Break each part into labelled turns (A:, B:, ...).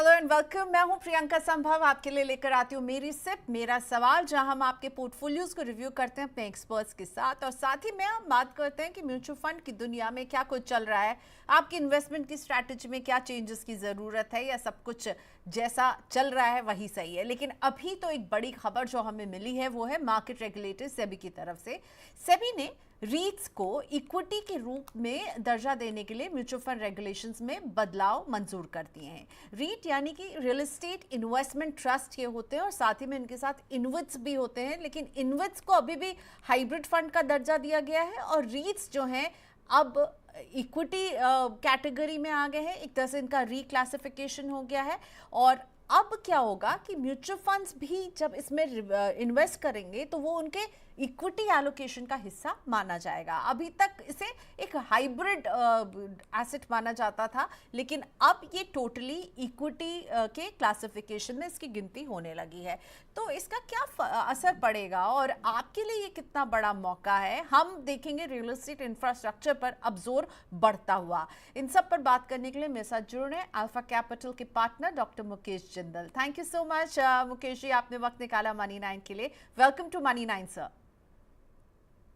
A: Hello and welcome. मैं हूं प्रियंका संभव, आपके लिए लेकर आती हूं मेरी सिप मेरा सवाल, जहां हम आपके पोर्टफोलियोज को रिव्यू करते हैं अपने एक्सपर्ट्स के साथ और साथ ही में हम बात करते हैं कि म्यूचुअल फंड की दुनिया में क्या कुछ चल रहा है, आपकी इन्वेस्टमेंट की स्ट्रैटेजी में क्या चेंजेस की ज़रूरत है या सब कुछ जैसा चल रहा है वही सही है। लेकिन अभी तो एक बड़ी खबर जो हमें मिली है वो है मार्केट रेगुलेटर सेबी की तरफ से। सेबी ने रीट्स को इक्विटी के रूप में दर्जा देने के लिए म्यूचुअल फंड रेगुलेशंस में बदलाव मंजूर कर दिए हैं। रीट यानी कि रियल एस्टेट इन्वेस्टमेंट ट्रस्ट ये होते हैं और साथ ही में इनके साथ इनविट्स भी होते हैं, लेकिन इनविट्स को अभी भी हाइब्रिड फंड का दर्जा दिया गया है और रीट्स जो हैं अब इक्विटी कैटेगरी में आ गए हैं। एक तरह से इनका रिक्लासिफिकेशन हो गया है और अब क्या होगा कि म्यूचुअल फंड्स भी जब इसमें इन्वेस्ट करेंगे तो वो उनके इक्विटी एलोकेशन का हिस्सा माना जाएगा। अभी तक इसे एक हाइब्रिड एसेट माना जाता था, लेकिन अब ये टोटली इक्विटी के क्लासिफिकेशन में इसकी गिनती होने लगी है। तो इसका क्या असर पड़ेगा और आपके लिए ये कितना बड़ा मौका है, हम देखेंगे रियल एस्टेट इंफ्रास्ट्रक्चर पर अब जोर बढ़ता हुआ। इन सब पर बात करने के लिए मेरे साथ जुड़ रहे हैं अल्फा कैपिटल के partner doctor Mukesh Jindal. Thank you so much Mukesh ji, आपने वक्त निकाला मनी 9 के लिए। Welcome to Money 9 sir.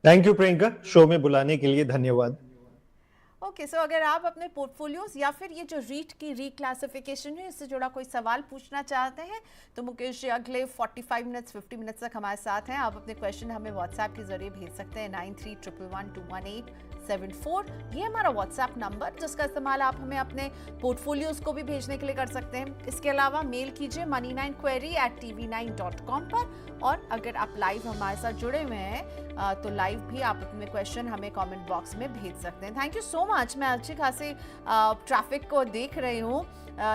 B: Thank you Priyanka, show में बुलाने के लिए धन्यवाद।
A: ओके सो अगर आप अपने पोर्टफोलियोज या फिर ये जो रीट की रिक्लासिफिकेशन है इससे जुड़ा कोई सवाल पूछना चाहते हैं तो मुकेश जी अगले 45 मिनट्स 50 मिनट्स तक हमारे साथ हैं। आप अपने क्वेश्चन हमें व्हाट्सएप के जरिए भेज सकते हैं 9311211874। ये हमारा व्हाट्सएप नंबर जिसका इस्तेमाल आप हमें अपने पोर्टफोलियोज को भी भेजने के लिए कर सकते हैं। इसके अलावा मेल कीजिए money9query@tv9.com पर, और अगर आप लाइव हमारे साथ जुड़े हुए हैं तो लाइव भी आप अपने क्वेश्चन हमें कमेंट बॉक्स में भेज सकते हैं। Thank you so much. मैं अच्छी खासी ट्रैफिक को देख रही हूँ,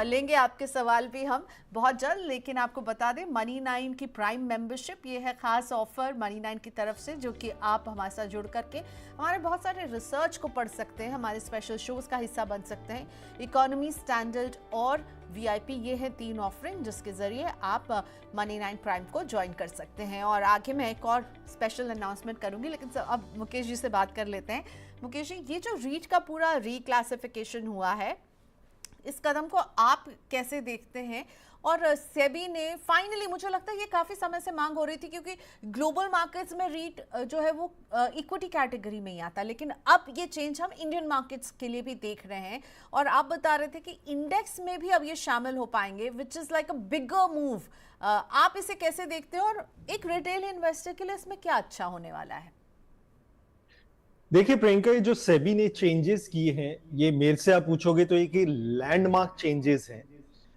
A: लेंगे आपके सवाल भी हम बहुत जल्द। लेकिन आपको बता दें मनी 9 की प्राइम मेंबरशिप ये है खास ऑफर मनी 9 की तरफ से, जो कि आप हमारे साथ जुड़ करके हमारे बहुत सारे रिसर्च को पढ़ सकते हैं, हमारे स्पेशल शोज का हिस्सा बन सकते हैं। इकोनॉमी, स्टैंडर्ड और VIP ये है 3 ऑफरिंग जिसके जरिए आप मनी 9 प्राइम को ज्वाइन कर सकते हैं। और आगे मैं एक और स्पेशल अनाउंसमेंट करूंगी, लेकिन अब मुकेश जी से बात कर लेते हैं। मुकेश जी, ये जो रीट का पूरा रिक्लासिफिकेशन हुआ है, इस कदम को आप कैसे देखते हैं? और सेबी ने फाइनली, मुझे लगता है ये काफ़ी समय से मांग हो रही थी क्योंकि ग्लोबल मार्केट्स में रीट जो है वो इक्विटी कैटेगरी में ही आता, लेकिन अब ये चेंज हम इंडियन मार्केट्स के लिए भी देख रहे हैं और आप बता रहे थे कि इंडेक्स में भी अब ये शामिल हो पाएंगे, which is like a bigger move. आप इसे कैसे देखते हो और एक रिटेल इन्वेस्टर के लिए इसमें क्या अच्छा होने वाला है?
B: देखिए प्रियंका, ये जो सेबी ने चेंजेस किए हैं, ये मेरे से आप पूछोगे तो एक लैंडमार्क चेंजेस हैं।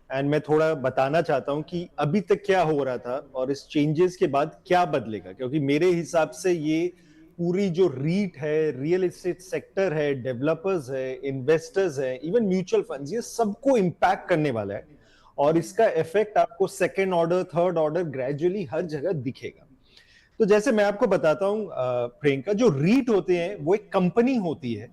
B: एंड मैं थोड़ा बताना चाहता हूं कि अभी तक क्या हो रहा था और इस चेंजेस के बाद क्या बदलेगा, क्योंकि मेरे हिसाब से ये पूरी जो रीट है, रियल एस्टेट सेक्टर है, डेवलपर्स है, इन्वेस्टर्स है, इवन म्यूचुअल फंड्स, ये सबको इंपैक्ट करने वाला है और इसका इफेक्ट आपको second order, third order gradually हर जगह दिखेगा। तो जैसे मैं आपको बताता हूं प्रियंका, जो रीट होते हैं वो एक कंपनी होती है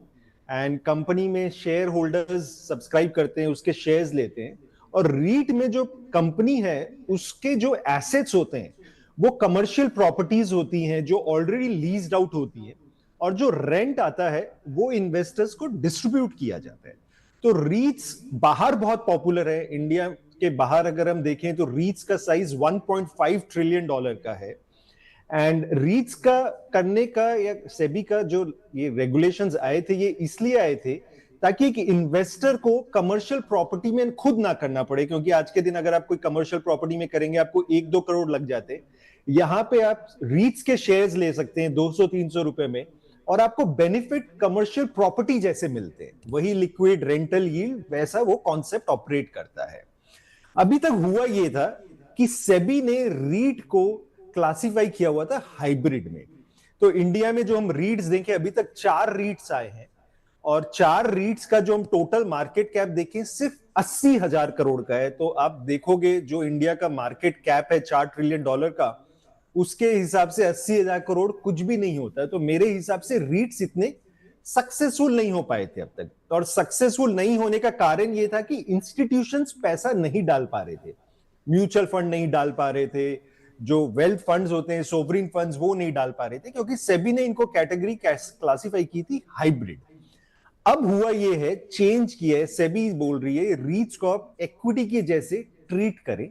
B: एंड कंपनी में शेयर होल्डर्स सब्सक्राइब करते हैं, उसके शेयर्स लेते हैं। और रीट में जो कंपनी है उसके जो एसेट्स होते हैं वो कमर्शियल प्रॉपर्टीज होती हैं जो ऑलरेडी लीज्ड आउट होती है, और जो रेंट आता है वो इन्वेस्टर्स को डिस्ट्रीब्यूट किया जाता है। तो रीट्स बाहर बहुत पॉपुलर है। इंडिया के बाहर अगर हम देखें तो रीट्स का साइज $1.5 ट्रिलियन का है। एंड रीट्स का करने का या सेबी का जो ये रेगुलेशंस आए थे, ये इसलिए आए थे ताकि एक इन्वेस्टर को कमर्शियल प्रॉपर्टी में खुद ना करना पड़े, क्योंकि आज के दिन अगर आप कोई कमर्शियल प्रॉपर्टी में करेंगे आपको 1-2 करोड़ लग जाते। यहां पे आप रीट्स के शेयर्स ले सकते हैं 200-300 रुपए में और आपको बेनिफिट कमर्शियल प्रॉपर्टी जैसे मिलते हैं। वही लिक्विड रेंटल यील्ड, वैसा वो कॉन्सेप्ट ऑपरेट करता है। अभी तक हुआ ये था कि सेबी ने रीट को क्लासिफाई किया हुआ था हाइब्रिड में। तो इंडिया में जो हम रीट्स देखें, अभी तक 4 रीट्स आए हैं और 4 रीट्स का जो हम टोटल मार्केट कैप देखें सिर्फ 80,000 करोड़ का है। तो आप देखोगे जो इंडिया का मार्केट कैप है $4 ट्रिलियन का, उसके हिसाब से 80,000 करोड़ कुछ भी नहीं होता है। तो मेरे हिसाब से रीट्स इतने सक्सेसफुल नहीं हो पाए थे अब तक, और सक्सेसफुल नहीं होने का कारण यह था कि इंस्टीट्यूशंस पैसा नहीं डाल पा रहे थे, म्यूचुअल फंड नहीं डाल पा रहे थे, जो वेल्थ फंड्स होते हैं, सोवरिन फंड्स, वो नहीं डाल पा रहे थे, क्योंकि सेबी ने इनको कैटेगरी क्लासिफाई की थी हाइब्रिड। अब हुआ ये है, चेंज किया है, सेबी बोल रही है रीट्स को आप इक्विटी के जैसे ट्रीट करें।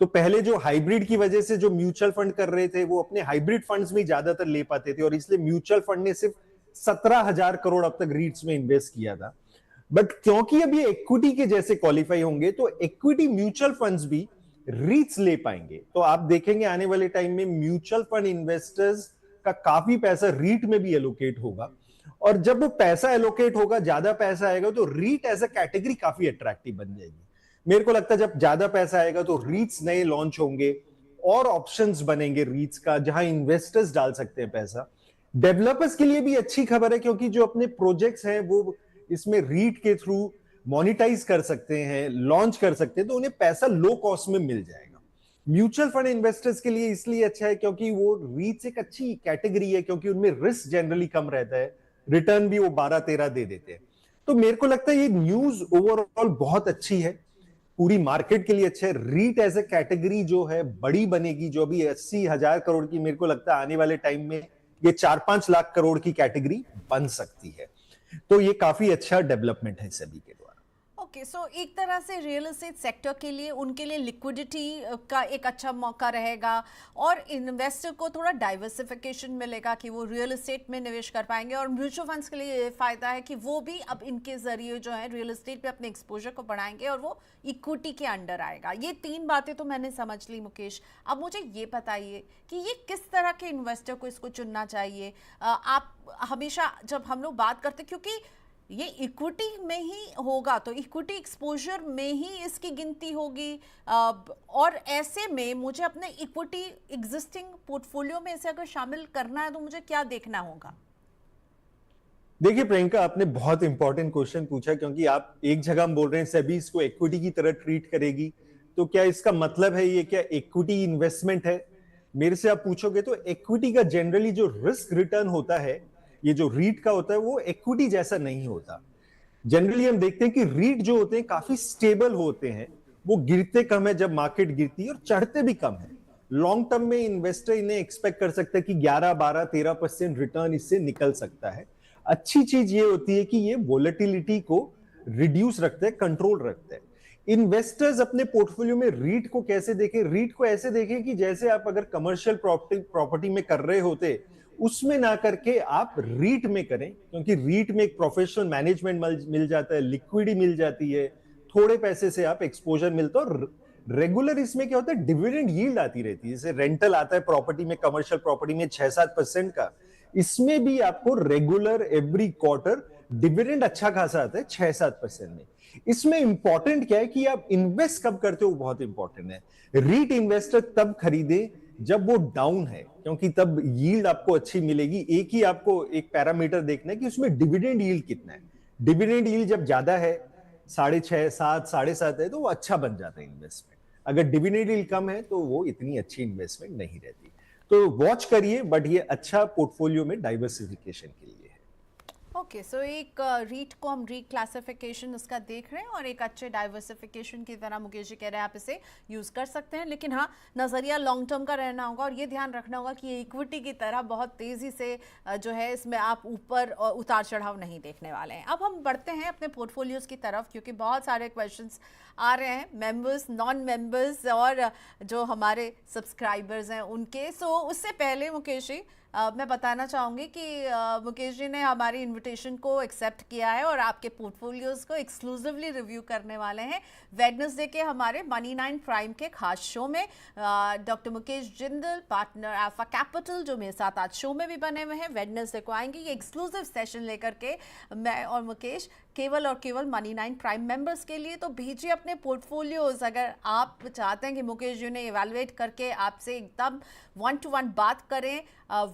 B: तो पहले जो हाइब्रिड की वजह से जो म्यूचुअल फंड कर रहे थे वो अपने हाइब्रिड फंड्स में ज्यादातर ले पाते थे, और इसलिए म्यूचुअल फंड ने सिर्फ 17,000 करोड़ अब तक रीट्स में इन्वेस्ट किया था। बट क्योंकि अब ये इक्विटी के जैसे क्वालिफाई होंगे तो इक्विटी म्यूचुअल फंड्स भी रीट्स ले पाएंगे। तो आप देखेंगे आने वाले टाइम में म्यूचुअल फंड इन्वेस्टर्स का काफी पैसा रीट में भी एलोकेट होगा, और जब वो पैसा एलोकेट होगा, ज्यादा पैसा आएगा, तो रीट एज अ कैटेगरी काफी अट्रैक्टिव बन जाएगी। मेरे को लगता है जब ज्यादा पैसा आएगा तो रीट्स नए लॉन्च होंगे और ऑप्शंस बनेंगे रीट्स का, जहां इन्वेस्टर्स डाल सकते हैं पैसा। डेवलपर्स के लिए भी अच्छी खबर है, क्योंकि जो अपने प्रोजेक्ट्स हैं वो इसमें रीट के थ्रू मोनिटाइज कर सकते हैं, लॉन्च कर सकते हैं, तो उन्हें पैसा लो कॉस्ट में मिल जाएगा। म्यूचुअल फंड इन्वेस्टर्स के लिए इसलिए अच्छा है क्योंकि वो रीट्स एक अच्छी कैटेगरी है, क्योंकि उनमें रिस्क जनरली कम रहता है, रिटर्न भी वो 12-13 दे देते हैं। तो मेरे को लगता है ये न्यूज ओवरऑल बहुत अच्छी है, पूरी मार्केट के लिए अच्छा है। रीट एज ए कैटेगरी जो है बड़ी बनेगी, जो अभी 80,000 करोड़ की, मेरे को लगता है आने वाले टाइम में ये 4-5 लाख करोड़ की कैटेगरी बन सकती है। तो ये काफी अच्छा डेवलपमेंट है सेबी के द्वारा।
A: ओके, सो एक तरह से रियल एस्टेट सेक्टर के लिए, उनके लिए लिक्विडिटी का एक अच्छा मौका रहेगा, और इन्वेस्टर को थोड़ा डाइवर्सिफिकेशन मिलेगा कि वो रियल एस्टेट में निवेश कर पाएंगे, और म्यूचुअल फंड्स के लिए ये फायदा है कि वो भी अब इनके जरिए जो है रियल एस्टेट पे अपने एक्सपोजर को बढ़ाएंगे और वो इक्विटी के अंडर आएगा। ये तीन बातें तो मैंने समझ ली मुकेश। अब मुझे ये बताइए कि ये किस तरह के इन्वेस्टर को इसको चुनना चाहिए। आप हमेशा जब हम लोग बात करते, क्योंकि ये इक्विटी में ही होगा तो इक्विटी एक्सपोजर में ही इसकी गिनती होगी, और ऐसे में मुझे अपने इक्विटी एग्जिस्टिंग पोर्टफोलियो में इसे अगर शामिल करना है तो मुझे क्या देखना होगा?
B: देखिए प्रियंका, आपने बहुत इंपॉर्टेंट क्वेश्चन पूछा, क्योंकि आप एक जगह हम बोल रहे हैं सेबी इसको इक्विटी की तरह ट्रीट करेगी, तो क्या इसका मतलब है ये क्या इक्विटी इन्वेस्टमेंट है? मेरे से आप पूछोगे तो इक्विटी का जनरली जो रिस्क रिटर्न होता है, ये जो रीट का होता है, वो इक्विटी जैसा नहीं होता। जनरली हम देखते हैं कि रीट जो होते हैं काफी स्टेबल होते हैं, वो गिरते कम है जब मार्केट गिरती है और चढ़ते भी कम है। लॉन्ग टर्म में इन्वेस्टर इन्हें एक्सपेक्ट कर सकता है कि 11, 12, 13% रिटर्न इससे निकल सकता है। अच्छी चीज ये होती है कि ये वोलेटिलिटी को रिड्यूस रखता है, कंट्रोल रखता है। इन्वेस्टर्स अपने पोर्टफोलियो में रीट को कैसे देखें? रीट को ऐसे देखें कि जैसे आप अगर कमर्शियल प्रॉपर्टी में कर रहे होते, उसमें ना करके आप रीट में करें, क्योंकि रीट में एक प्रोफेशनल मैनेजमेंट मिल जाता है, लिक्विडिटी मिल जाती है, थोड़े पैसे से आप एक्सपोजर मिलता है, और रेगुलर इसमें क्या होता है, डिविडेंड यील्ड आती रहती है। जैसे रेंटल आता है प्रॉपर्टी में, कमर्शियल प्रॉपर्टी में 6-7% का, इसमें भी आपको रेगुलर एवरी क्वार्टर डिविडेंड अच्छा खासा आता है 6-7% में। इसमें इंपॉर्टेंट क्या है कि आप इन्वेस्ट कब करते हो, बहुत इंपॉर्टेंट है। रीट इन्वेस्टर तब खरीदे जब वो डाउन है, क्योंकि तब यील्ड आपको अच्छी मिलेगी। एक ही आपको एक पैरामीटर देखना है कि उसमें डिविडेंड यील्ड कितना है। डिविडेंड यील्ड जब ज्यादा है, 6.5, 7, 7.5 है, तो वो अच्छा बन जाता है इन्वेस्टमेंट। अगर डिविडेंड यील्ड कम है तो वो इतनी अच्छी इन्वेस्टमेंट नहीं रहती। तो वॉच करिए, बट ये अच्छा पोर्टफोलियो में डाइवर्सिफिकेशन के लिए है।
A: ओके, सो एक रीट को हम रीक्लासिफिकेशन उसका देख रहे हैं, और एक अच्छे डाइवर्सिफिकेशन की तरह मुकेश जी कह रहे हैं आप इसे यूज़ कर सकते हैं, लेकिन हाँ, नज़रिया लॉन्ग टर्म का रहना होगा, और ये ध्यान रखना होगा कि ये इक्विटी की तरह बहुत तेज़ी से जो है इसमें आप ऊपर उतार चढ़ाव नहीं देखने वाले हैं। अब हम बढ़ते हैं अपने पोर्टफोलियोज़ की तरफ, क्योंकि बहुत सारे क्वेश्चंस आ रहे हैं मेंबर्स, नॉन मेंबर्स और जो हमारे सब्सक्राइबर्स हैं उनके। सो उससे पहले मुकेश जी, मैं बताना चाहूँगी कि मुकेश जी ने हमारी इनविटेशन को एक्सेप्ट किया है और आपके पोर्टफोलियोज़ को एक्सक्लूसिवली रिव्यू करने वाले हैं वेडनेसडे के हमारे मनी 9 प्राइम के खास शो में। Doctor Mukesh Jindal, partner alpha capital, जो मेरे साथ आज शो में भी बने हुए हैं, वेडनेसडे को आएंगे ये एक्सक्लूसिव सेशन लेकर के, मैं और मुकेश, केवल और केवल मनी 9 प्राइम मेंबर्स के लिए। तो भेजिए अपने पोर्टफोलियोज, अगर आप चाहते हैं कि मुकेश जी ने इवैल्यूएट करके आपसे एकदम 1-to-1 बात करें।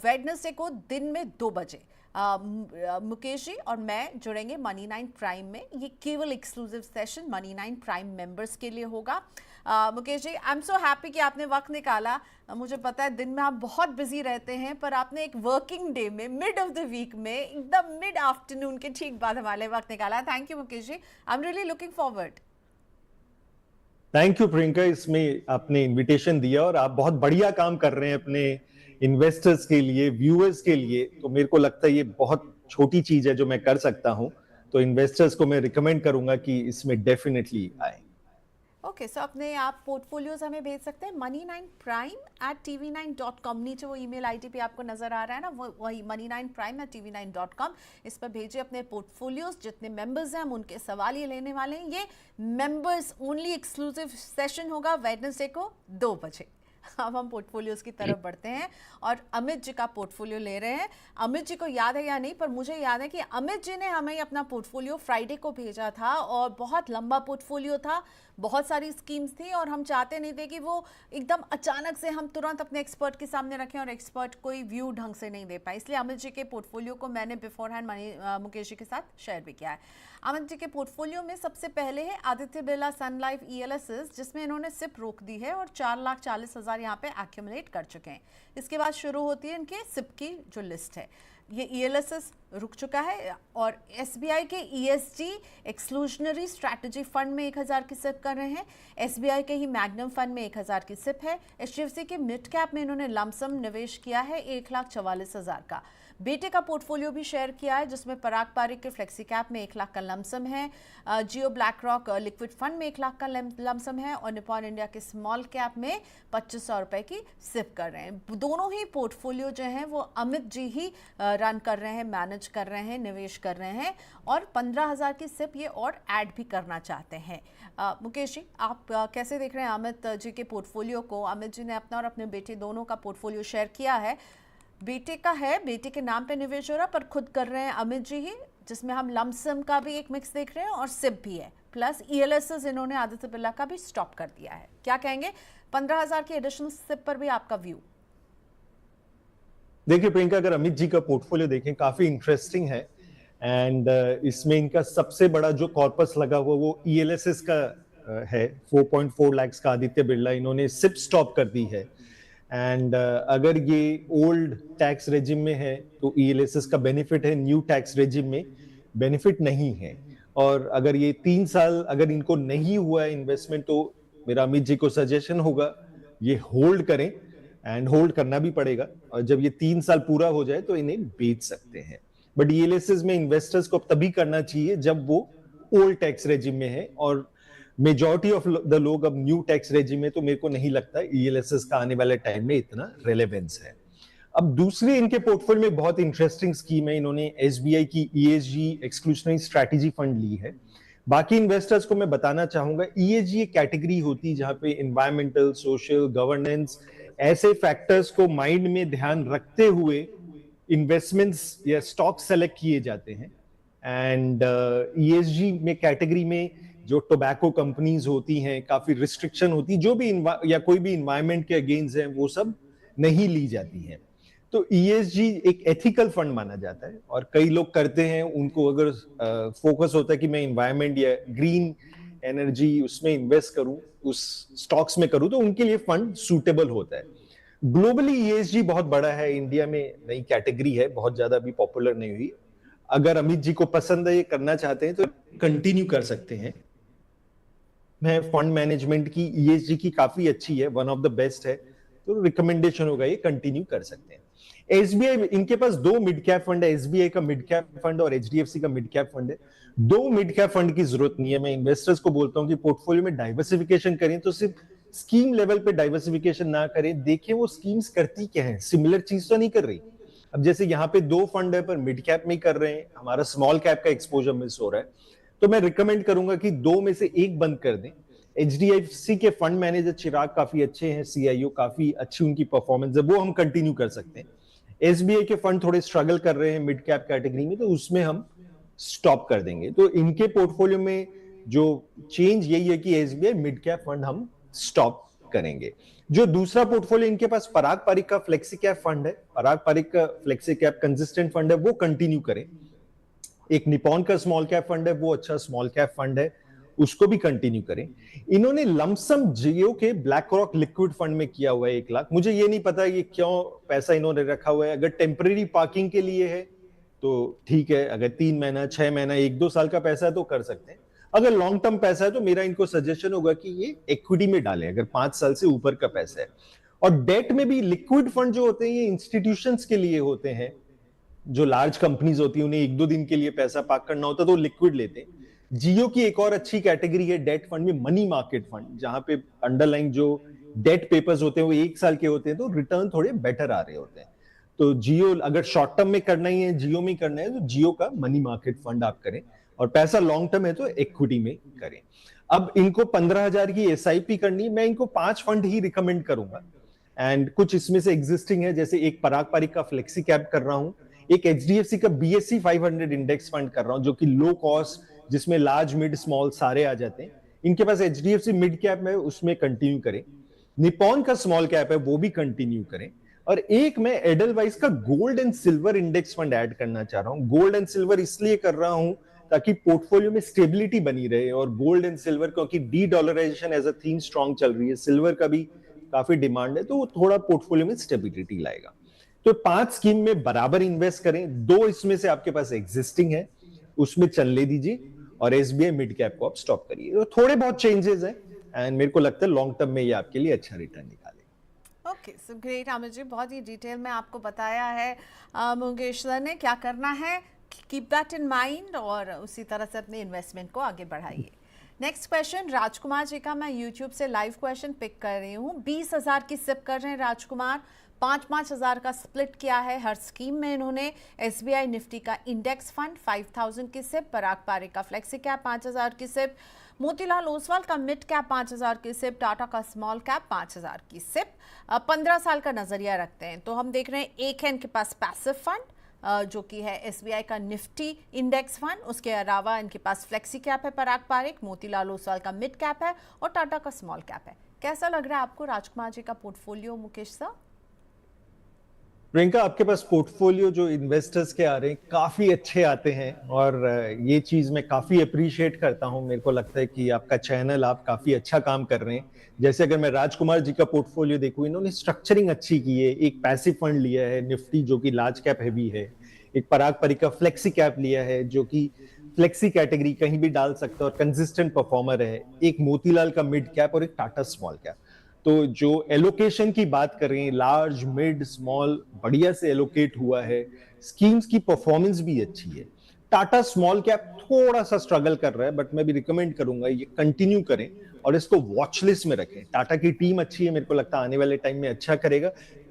A: वेडनेसडे को दिन में 2 बजे मुकेश जी और मैं जुड़ेंगे मनी 9 प्राइम में। ये केवल exclusive session money 9 prime members के लिए होगा। Mukesh ji, I am so happy कि आपने वक्त निकाला। मुझे पता है दिन में आप बहुत बिजी रहते हैं, पर आपने एक वर्किंग डे में, मिड ऑफ द वीक में, एकदम मिड आफ्टरनून के ठीक बाद हमारे वक्त निकाला। Thank you Mukesh ji, I am really looking forward.
B: Thank you Priyanka, इसमें आपने इनविटेशन दिया और आप बहुत बढ़िया काम कर रहे हैं अपने इन्वेस्टर्स के लिए, व्यूअर्स के लिए। तो मेरे को लगता है ये बहुत छोटी चीज है जो मैं कर सकता हूं। तो इन्वेस्टर्स को मैं रिकमेंड करूंगा कि इसमें डेफिनेटली आए।
A: ओके, सो अपने आप पोर्टफोलियोज हमें भेज सकते हैं money9prime@tv9.com। नीचे वो ईमेल आईडी पे आपको नजर आ रहा है ना, वो वही money9prime@tv9.com। इस पर भेजिए अपने पोर्टफोलियोज। जितने मेंबर्स हैं हम उनके सवाल ये लेने वाले हैं। ये मेंबर्स ओनली एक्सक्लूसिव सेशन होगा वेडनेसडे को 2 बजे। अब हम पोर्टफोलियोज की तरफ बढ़ते हैं और अमित जी का पोर्टफोलियो ले रहे हैं। अमित जी को याद है या नहीं, पर मुझे याद है कि अमित जी ने हमें अपना पोर्टफोलियो फ्राइडे को भेजा था और बहुत लंबा पोर्टफोलियो था, बहुत सारी स्कीम्स थी और हम चाहते नहीं थे कि वो एकदम अचानक से हम तुरंत अपने एक्सपर्ट के सामने रखें और एक्सपर्ट कोई व्यू ढंग से नहीं दे पाए। इसलिए अमित जी के पोर्टफोलियो को मैंने बिफोर हैंड मुकेश जी के साथ शेयर भी किया है। अमित जी के पोर्टफोलियो में सबसे पहले है आदित्य बिरला सन लाइफ ELSS, जिसमें इन्होंने सिप रोक दी है और 4,40,000 यहाँ पे एक्यूमुलेट कर चुके हैं। इसके बाद शुरू होती है इनके सिप की जो लिस्ट है। ये ELSS रुक चुका है और SBI के ESG एक्सक्लूजनरी स्ट्रैटेजी फंड में 1,000 की सिप कर रहे हैं। SBI के ही मैग्नम फंड में 1,000 की सिप है। HDFC के मिड कैप में इन्होंने लमसम निवेश किया है 1,44,000 का। बेटे का पोर्टफोलियो भी शेयर किया है जिसमें पराग पारिक के फ्लेक्सी कैप में 1 लाख का लमसम है, जियो ब्लैक रॉक लिक्विड फंड में 1 लाख का लमसम है और निपॉन इंडिया के स्मॉल कैप में 2,500 रुपए की सिप कर रहे हैं। दोनों ही पोर्टफोलियो जो हैं वो अमित जी ही रन कर रहे हैं, मैनेज कर रहे हैं, निवेश कर रहे हैं और 15,000 की सिप ये और ऐड भी करना चाहते हैं। मुकेश जी, आप कैसे देख रहे हैं अमित जी के पोर्टफोलियो को? अमित जी ने अपना और अपने बेटे दोनों का पोर्टफोलियो शेयर किया है। बेटे का है, बेटे के नाम पे निवेश हो रहा, पर खुद कर रहे हैं अमित जी ही, जिसमें हम लमसम का भी एक मिक्स देख रहे हैं और सिप भी है, प्लस ELSS इन्होंने आदित्य बिरला का भी स्टॉप कर दिया है। क्या कहेंगे 15,000 की एडिशनल सिप पर भी आपका व्यू?
B: देखिए प्रियंका, अगर अमित जी का पोर्टफोलियो देखें काफी इंटरेस्टिंग है एंड इसमें इनका सबसे बड़ा जो कॉर्पस लगा हुआ वो ELSS का है। 4.4 लाख का आदित्य बिरला इन्होंने सिप स्टॉप कर दी है एंड अगर ये ओल्ड टैक्स रेजिम में है तो ELSS का बेनिफिट है, न्यू टैक्स रेजिम में बेनिफिट नहीं है। और अगर ये 3 साल अगर इनको नहीं हुआ है इन्वेस्टमेंट तो मेरा अमित जी को सजेशन होगा ये होल्ड करें एंड होल्ड करना भी पड़ेगा और जब ये 3 साल पूरा हो जाए तो इन्हें बेच सकते हैं। बट ELSS में इन्वेस्टर्स को तभी करना चाहिए जब वो ओल्ड टैक्स रेजिम में है और मेजॉरिटी ऑफ द लोग अब न्यू टैक्स रेजिम में, तो मेरे को नहीं लगता ELSS का आने वाले टाइम में इतना रेलेवेंस है। अब दूसरी इनके पोर्टफोलियो में बहुत इंटरेस्टिंग स्कीम है, इन्होंने SBI की ESG एक्सक्लूसिव स्ट्रैटेजी फंड ली है। बाकी इन्वेस्टर्स को मैं बताना चाहूंगा ESG एक कैटेगरी होती है जहां पे एनवायरमेंटल, सोशल, गवर्नेंस ऐसे फैक्टर्स को माइंड में ध्यान रखते हुए इन्वेस्टमेंट्स या स्टॉक सेलेक्ट किए जाते हैं एंड ESG में कैटेगरी में जो टोबैको कंपनीज होती हैं काफी रिस्ट्रिक्शन होती है, जो भी या कोई भी इन्वायरमेंट के अगेंस्ट है वो सब नहीं ली जाती हैं। तो ESG एक एथिकल फंड माना जाता है और कई लोग करते हैं, उनको अगर फोकस होता है कि मैं इन्वायरमेंट या ग्रीन एनर्जी उसमें इन्वेस्ट करूं, उस स्टॉक्स में करूं, तो उनके लिए फंड सूटेबल होता है। ग्लोबली ESG बहुत बड़ा है, इंडिया में नई कैटेगरी है, बहुत ज्यादा भी पॉपुलर नहीं हुई। अगर अमित जी को पसंद है, ये करना चाहते हैं तो कंटिन्यू कर सकते हैं। मैं फंड मैनेजमेंट की ESG की काफी अच्छी है, वन ऑफ द बेस्ट है, तो रिकमेंडेशन होगा ये कंटिन्यू कर सकते हैं। SBI, इनके पास 2 मिड कैप फंड है, SBI का मिड कैप फंड और HDFC का मिड कैप फंड है। 2 मिड कैप फंड की जरूरत नहीं है। मैं इन्वेस्टर्स को बोलता हूं कि पोर्टफोलियो में डाइवर्सिफिकेशन करें तो सिर्फ स्कीम लेवल पे डाइवर्सिफिकेशन ना करें, देखें वो स्कीम्स करती क्या है, सिमिलर चीज तो नहीं कर रही। अब जैसे यहाँ पे 2 फंड है पर मिड कैप में कर रहे हैं, हमारा स्मॉल कैप का एक्सपोजर मिस हो रहा है, तो मैं रिकमेंड करूंगा कि 2 में से 1 बंद कर दें। HDFC के फंड मैनेजर चिराग काफी अच्छे हैं, CIO काफी अच्छी उनकी परफॉर्मेंस है, वो हम कंटिन्यू कर सकते हैं। SBI के फंड थोड़े स्ट्रगल कर रहे हैं मिड कैप कैटेगरी में, तो उसमें हम स्टॉप कर देंगे। तो इनके पोर्टफोलियो में जो चेंज यही है कि SBI मिड कैप फंड हम स्टॉप करेंगे। जो दूसरा पोर्टफोलियो इनके पास पराग पारिक का फ्लेक्सी कैप फंड है, पराग पारिक का फ्लेक्सी कैप कंसिस्टेंट फंड है, वो कंटिन्यू करें। एक निपॉन का स्मॉल कैप फंड है, वो अच्छा स्मॉल कैप फंड है, उसको भी कंटिन्यू करें। इन्होंने लमसम जियो के ब्लैक रॉक लिक्विड फंड में किया हुआ है 1 लाख। मुझे ये नहीं पता ये क्यों पैसा इन्होंने रखा हुआ है। अगर टेम्परेरी पार्किंग के लिए है तो ठीक है, अगर 3 महीना, 6 महीना, 1-2 साल का पैसा है तो कर सकते हैं। अगर लॉन्ग टर्म पैसा है तो मेरा इनको सजेशन होगा कि ये इक्विटी में डालें, अगर 5 साल से ऊपर का पैसा है। और डेट में भी लिक्विड फंड जो होते हैं ये इंस्टीट्यूशंस के लिए होते हैं, जो लार्ज कंपनीज होती है उन्हें एक दो दिन के लिए पैसा पार्क करना होता है तो लिक्विड लेते हैं। जियो की एक और अच्छी कैटेगरी है डेट फंड में, मनी मार्केट फंड, जहां पे अंडरलाइन जो डेट पेपर्स होते हैं वो 1 साल के होते हैं तो रिटर्न थोड़े बेटर आ रहे होते हैं। तो जियो अगर शॉर्ट टर्म में करना ही है, जियो में करना है, तो जियो का मनी मार्केट फंड आप करें, और पैसा लॉन्ग टर्म है तो इक्विटी में करें। अब इनको 15,000 की एसआईपी करनी है, मैं इनको 5 फंड ही रिकमेंड करूंगा, एंड कुछ इसमें से एग्जिस्टिंग है, जैसे एक पराग पारिक का फ्लेक्सी कैप कर रहा हूं, एक एचडीएफसी का बीएससी 500 इंडेक्स फंड कर रहा हूं जो कि लो कॉस्ट, जिसमें लार्ज मिड स्मॉल सारे आ जाते हैं। इनके पास एचडीएफसी मिड कैप में, उसमें कंटिन्यू करें। निपॉन का स्मॉल कैप है, वो भी कंटिन्यू करें। और एक मैं एडलवाइस का gold and silver index fund add करना चाह रहा हूं। गोल्ड एंड सिल्वर इसलिए कर रहा हूं ताकि पोर्टफोलियो में स्टेबिलिटी बनी रहे, और गोल्ड एंड सिल्वर क्योंकि de dollarisation as a theme strong चल रही है, सिल्वर का भी काफी डिमांड है, तो वो थोड़ा पोर्टफोलियो में स्टेबिलिटी लाएगा। तो 5 स्कीम में बराबर इन्वेस्ट करें, 2 इसमें से आपके पास एग्जिस्टिंग है, उसमें चलने दीजिए, और एसबीआई मिड कैप को आप स्टॉप करिए। तो थोड़े बहुत चेंजेस हैं, एंड मेरे को लगता है लॉन्ग टर्म में ये आपके लिए अच्छा रिटर्न निकालेगा।
A: ओके, सो ग्रेट आमिर जी, बहुत ही डिटेल में आपको बताया है मुकेश सर ने क्या करना है। कीप दैट इन माइंड और उसी तरह से अपने इन्वेस्टमेंट को आगे बढ़ाइए। नेक्स्ट क्वेश्चन राजकुमार जी का, मैं यूट्यूब से लाइव क्वेश्चन पिक कर रही हूँ। 20,000 की सिप कर रहे हैं राजकुमार, 5-5 हज़ार का स्प्लिट किया है हर स्कीम में इन्होंने। एसबीआई निफ्टी का इंडेक्स फंड 5,000 की सिप, पराग पारिक का फ्लेक्सी कैप 5,000 की सिप, मोतीलाल ओसवाल का मिड कैप 5,000 की सिप, टाटा का स्मॉल कैप 5,000 की सिप। 15 साल का नजरिया रखते हैं तो हम देख रहे हैं एक है इनके पास पैसिव फंड जो कि है एसबीआई का निफ्टी इंडेक्स फंड, उसके अलावा इनके पास फ्लेक्सी कैप है पराग पारिक, मोतीलाल ओसवाल का मिड कैप है और टाटा का स्मॉल कैप है। कैसा लग रहा है आपको राजकुमार जी का पोर्टफोलियो मुकेश सर?
B: प्रियंका, आपके पास पोर्टफोलियो जो इन्वेस्टर्स के आ रहे हैं काफी अच्छे आते हैं, और ये चीज मैं काफी अप्रिशिएट करता हूं। मेरे को लगता है कि आपका चैनल, आप काफी अच्छा काम कर रहे हैं। जैसे अगर मैं राजकुमार जी का पोर्टफोलियो देखूं, इन्होंने स्ट्रक्चरिंग अच्छी की है। एक पैसिव फंड लिया है निफ्टी जो कि लार्ज कैप हैवी है, एक पराग पारिक का फ्लेक्सी कैप लिया है जो कि फ्लेक्सी कैटेगरी कहीं भी डाल सकता है और कंसिस्टेंट परफॉर्मर है, एक मोतीलाल का मिड कैप और एक टाटा स्मॉल कैप। तो जो एलोकेशन की बात कर रहे हैं, लार्ज मिड स्मॉल बढ़िया से एलोकेट हुआ है, स्कीम्स की परफॉर्मेंस भी अच्छी है। टाटा स्मॉल कैप थोड़ा सा स्ट्रगल कर रहा है, बट मैं भी रिकमेंड करूंगा ये कंटिन्यू करें और इसको वॉच लिस्ट में रखें। टाटा की टीम अच्छी है, मेरे को लगता है आने वाले टाइम में अच्छा करेगा।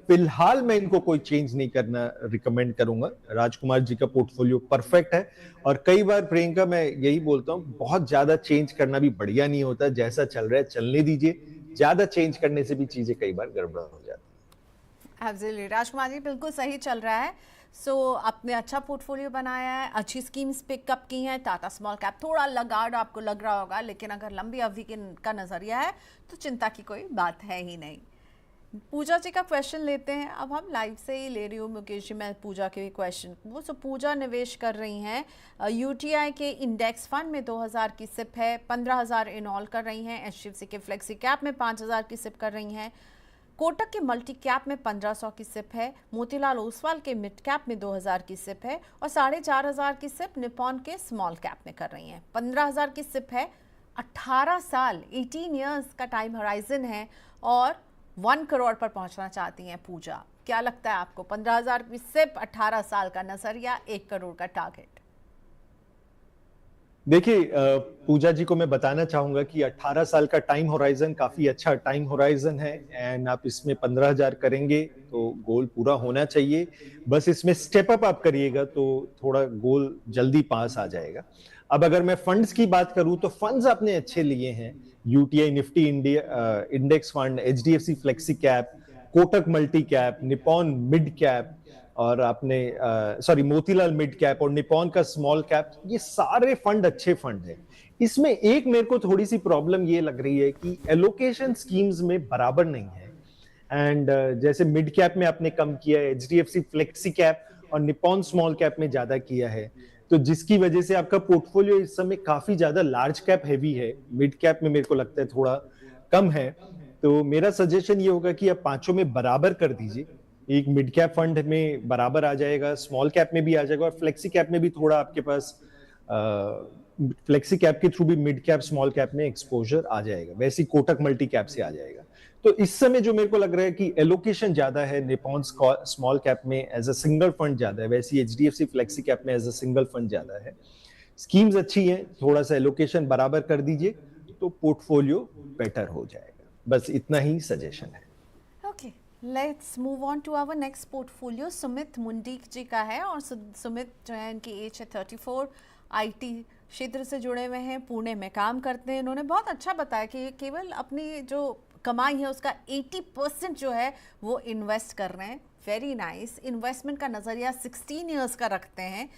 B: फिलहाल मैं इनको कोई चेंज नहीं करना रिकमेंड करूंगा। राजकुमार जी का पोर्टफोलियो परफेक्ट है, और कई बार प्रियंका मैं यही बोलता हूँ, बहुत ज्यादा चेंज करना भी बढ़िया नहीं होता। जैसा चल रहा है चलने दीजिए, ज्यादा चेंज करने से भी चीजें कई बार गड़बड़ हो जाती है।
A: एब्सोल्युटली राजकुमार जी, बिल्कुल सही चल रहा है। सो आपने अच्छा पोर्टफोलियो बनाया है, अच्छी स्कीम्स पिकअप की हैं। टाटा स्मॉल कैप थोड़ा लगाड़ आपको लग रहा होगा, लेकिन अगर लंबी अवधि का नजरिया है तो चिंता की कोई बात है ही नहीं। पूजा जी का क्वेश्चन लेते हैं, अब हम लाइव से ही ले रही हूँ मुकेश जी, मैं पूजा के क्वेश्चन वो। सो पूजा निवेश कर रही हैं यूटीआई के इंडेक्स फंड में 2,000 की सिप है, 15,000 इनऑल कर रही हैं। एचडीएफसी के फ्लेक्सी कैप में 5,000 की सिप कर रही हैं, कोटक के मल्टी कैप में 1,500 की सिप है, मोतीलाल ओसवाल के मिड कैप में 2,000 की सिप है और 4,500 की सिप निपॉन के स्मॉल कैप में कर रही हैं। 15,000 की सिप है, 18 साल 18 ईयर्स का टाइम होराइजन है और 1 करोड़ पर पहुंचना चाहती हैं पूजा। क्या लगता है आपको? 15,000 की सिप, 18 साल का नजरिया, 1 करोड़ का टारगेट।
B: देखिए, पूजा जी को मैं बताना चाहूंगा कि 18 साल का टाइम होराइजन काफी अच्छा टाइम होराइजन है, एंड आप इसमें 15,000 करेंगे तो गोल पूरा होना चाहिए। बस इसमें स्टेप अप आप करिएगा तो थोड़ा गोल जल्दी पास आ जाएगा। अब अगर मैं फंड्स की बात करूं तो फंड्स आपने अच्छे लिए हैं, UTI Nifty India index fund, HDFC flexi cap, Kotak multi cap, Nippon mid cap, और आपने सॉरी मोतीलाल मिड कैप और निपॉन का स्मॉल कैप, ये सारे फंड अच्छे फंड हैं। इसमें एक मेरे को थोड़ी सी प्रॉब्लम ये लग रही है कि एलोकेशन स्कीम्स में बराबर नहीं है, एंड जैसे मिड कैप में आपने कम किया है, एचडीएफसी फ्लेक्सी कैप और निपॉन स्मॉल कैप में ज्यादा किया है, तो जिसकी वजह से आपका पोर्टफोलियो इस समय काफी ज्यादा लार्ज कैप हैवी है। मिड कैप में मेरे को लगता है थोड़ा कम है। तो मेरा सजेशन ये होगा कि आप पांचों में बराबर कर दीजिए। एक मिड कैप फंड में बराबर आ जाएगा, स्मॉल कैप में भी आ जाएगा, और फ्लेक्सी कैप में भी थोड़ा आपके पास फ्लेक्सी कैप के थ्रू भी मिड कैप स्मॉल कैप में एक्सपोजर आ जाएगा, वैसे कोटक मल्टी कैप से आ जाएगा। तो इस समय जो मेरे को लग रहा है कि एलोकेशन ज्यादा है निपॉन स्मॉल कैप में एज अ सिंगल फंड ज्यादा है, वैसे एचडीएफसी फ्लेक्सी कैप में एज अ सिंगल फंड ज्यादा है। स्कीम्स अच्छी हैं, थोड़ा सा एलोकेशन बराबर कर दीजिए तो पोर्टफोलियो बेटर हो जाएगा। बस इतना ही सजेशन है।
A: Okay, let's move on to our next portfolio. Sumit Mundik ji का है और सुमित जो है इनकी एज है 34, आईटी क्षेत्र से जुड़े हुए हैं, पुणे में काम करते हैं। इन्होंने बहुत अच्छा बताया कि केवल अपनी जो कमाई है उसका 80% जो है वो इन्वेस्ट कर रहे हैं। Very nice. इन्वेस्टमेंट का नज़रिया 16 इयर्स का रखते हैं।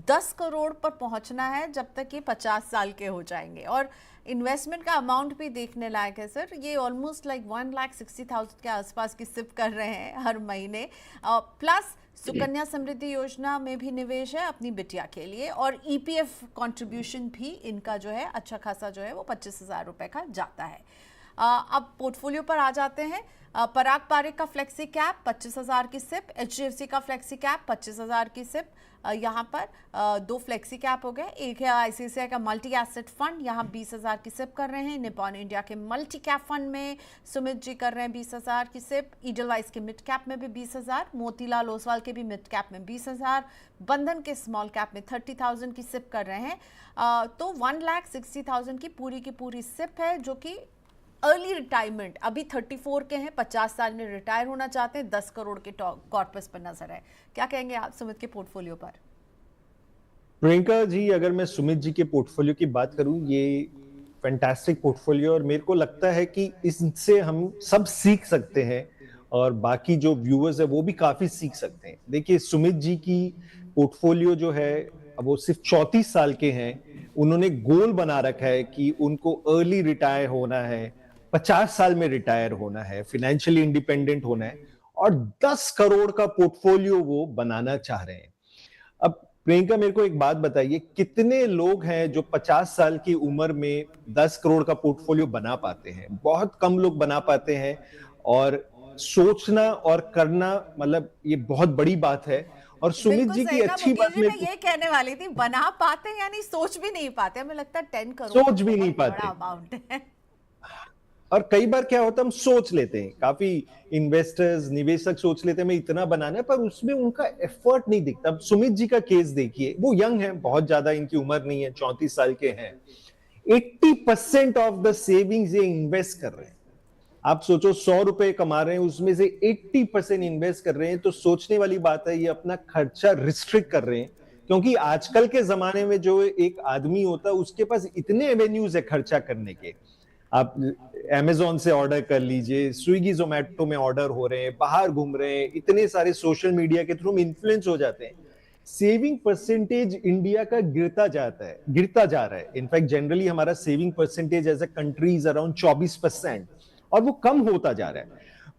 A: 10 करोड़ पर पहुंचना है जब तक ये 50 साल के हो जाएंगे। और इन्वेस्टमेंट का अमाउंट भी देखने लायक है सर, ये ऑलमोस्ट लाइक 1,60,000 के आसपास की सिप कर रहे हैं हर महीने। प्लस सुकन्या समृद्धि योजना में भी निवेश है अपनी बिटिया के लिए, और ईपीएफ कंट्रीब्यूशन भी इनका जो है अच्छा खासा जो है वो 25,000 रुपये का जाता है। अब पोर्टफोलियो पर आ जाते हैं। पराग पारिक का फ्लेक्सी कैप 25,000 की सिप, एचडीएफसी का फ्लेक्सी कैप 25,000 की सिप। यहाँ पर दो फ्लेक्सी कैप हो गए। एक है आईसीआईसीआई का मल्टी एसेट फंड, यहाँ 20,000 की सिप कर रहे हैं। निपॉन इंडिया के मल्टी कैप फंड में सुमित जी कर रहे हैं 20,000 की सिप। ईडलवाइज के मिड कैप में भी 20,000, मोतीलाल ओसवाल के भी मिड कैप में 20,000, बंधन के स्मॉल कैप में 30,000 की सिप कर रहे हैं। तो 1,60,000 की पूरी सिप है, जो कि अर्ली रिटायरमेंट, अभी 34 के हैं, 50 साल में रिटायर होना चाहते हैं, 10 करोड़ के कॉर्पस पर नजर है। क्या कहेंगे आप सुमित के पोर्टफोलियो पर?
B: प्रियंका जी, अगर मैं सुमित जी के पोर्टफोलियो की बात करूं, ये फैंटास्टिक पोर्टफोलियो, और मेरे को लगता है कि इससे हम सब सीख सकते हैं और बाकी जो व्यूअर्स है वो भी काफी सीख सकते हैं। देखिए, सुमित जी की पोर्टफोलियो जो है वो सिर्फ 34 साल के हैं। उन्होंने गोल बना रखा है कि उनको अर्ली रिटायर होना है, 50 साल में रिटायर होना है, फाइनेंशियली इंडिपेंडेंट होना है, और 10 करोड़ का पोर्टफोलियो वो बनाना चाह रहे हैं। अब प्रियंका, मेरे को एक बात बताइए, कितने लोग हैं जो 50 साल की उम्र में 10 करोड़ का पोर्टफोलियो बना पाते हैं? बहुत कम लोग बना पाते हैं। और सोचना और करना, मतलब ये बहुत बड़ी बात है। और सुमित जी की अच्छी बात
A: मैं ये कहने वाली थी, बना पाते यानी सोच भी नहीं पाते। हमें लगता है 10 करोड़
B: सोच भी नहीं पाते,
A: बड़ा अमाउंट है।
B: और कई बार क्या होता है, हम सोच लेते हैं, काफी इन्वेस्टर्स, निवेशक सोच लेते हैं हमें इतना बनाना है, पर उसमें उनका एफर्ट नहीं दिखता। अब सुमित जी का केस देखिए, वो यंग है, बहुत ज्यादा इनकी उम्र नहीं है, 34 साल के हैं। 80% ऑफ द सेविंग्स ये इन्वेस्ट कर रहे हैं। आप सोचो, 100 रुपए कमा रहे हैं, उसमें से 80% इन्वेस्ट कर रहे हैं, तो सोचने वाली बात है, ये अपना खर्चा रिस्ट्रिक्ट कर रहे हैं। क्योंकि आजकल के जमाने में जो एक आदमी होता है, उसके पास इतने एवेन्यूज है खर्चा करने के। आप Amazon से ऑर्डर कर लीजिए, स्विगी जोमेटो में ऑर्डर हो रहे हैं, बाहर घूम रहे हैं, इतने सारे सोशल मीडिया के थ्रू इन्फ्लुएंस हो जाते हैं। सेविंग परसेंटेज इंडिया का गिरता जा रहा है। इनफैक्ट जनरली हमारा saving percentage as a country is around 24%, और वो कम होता जा रहा है।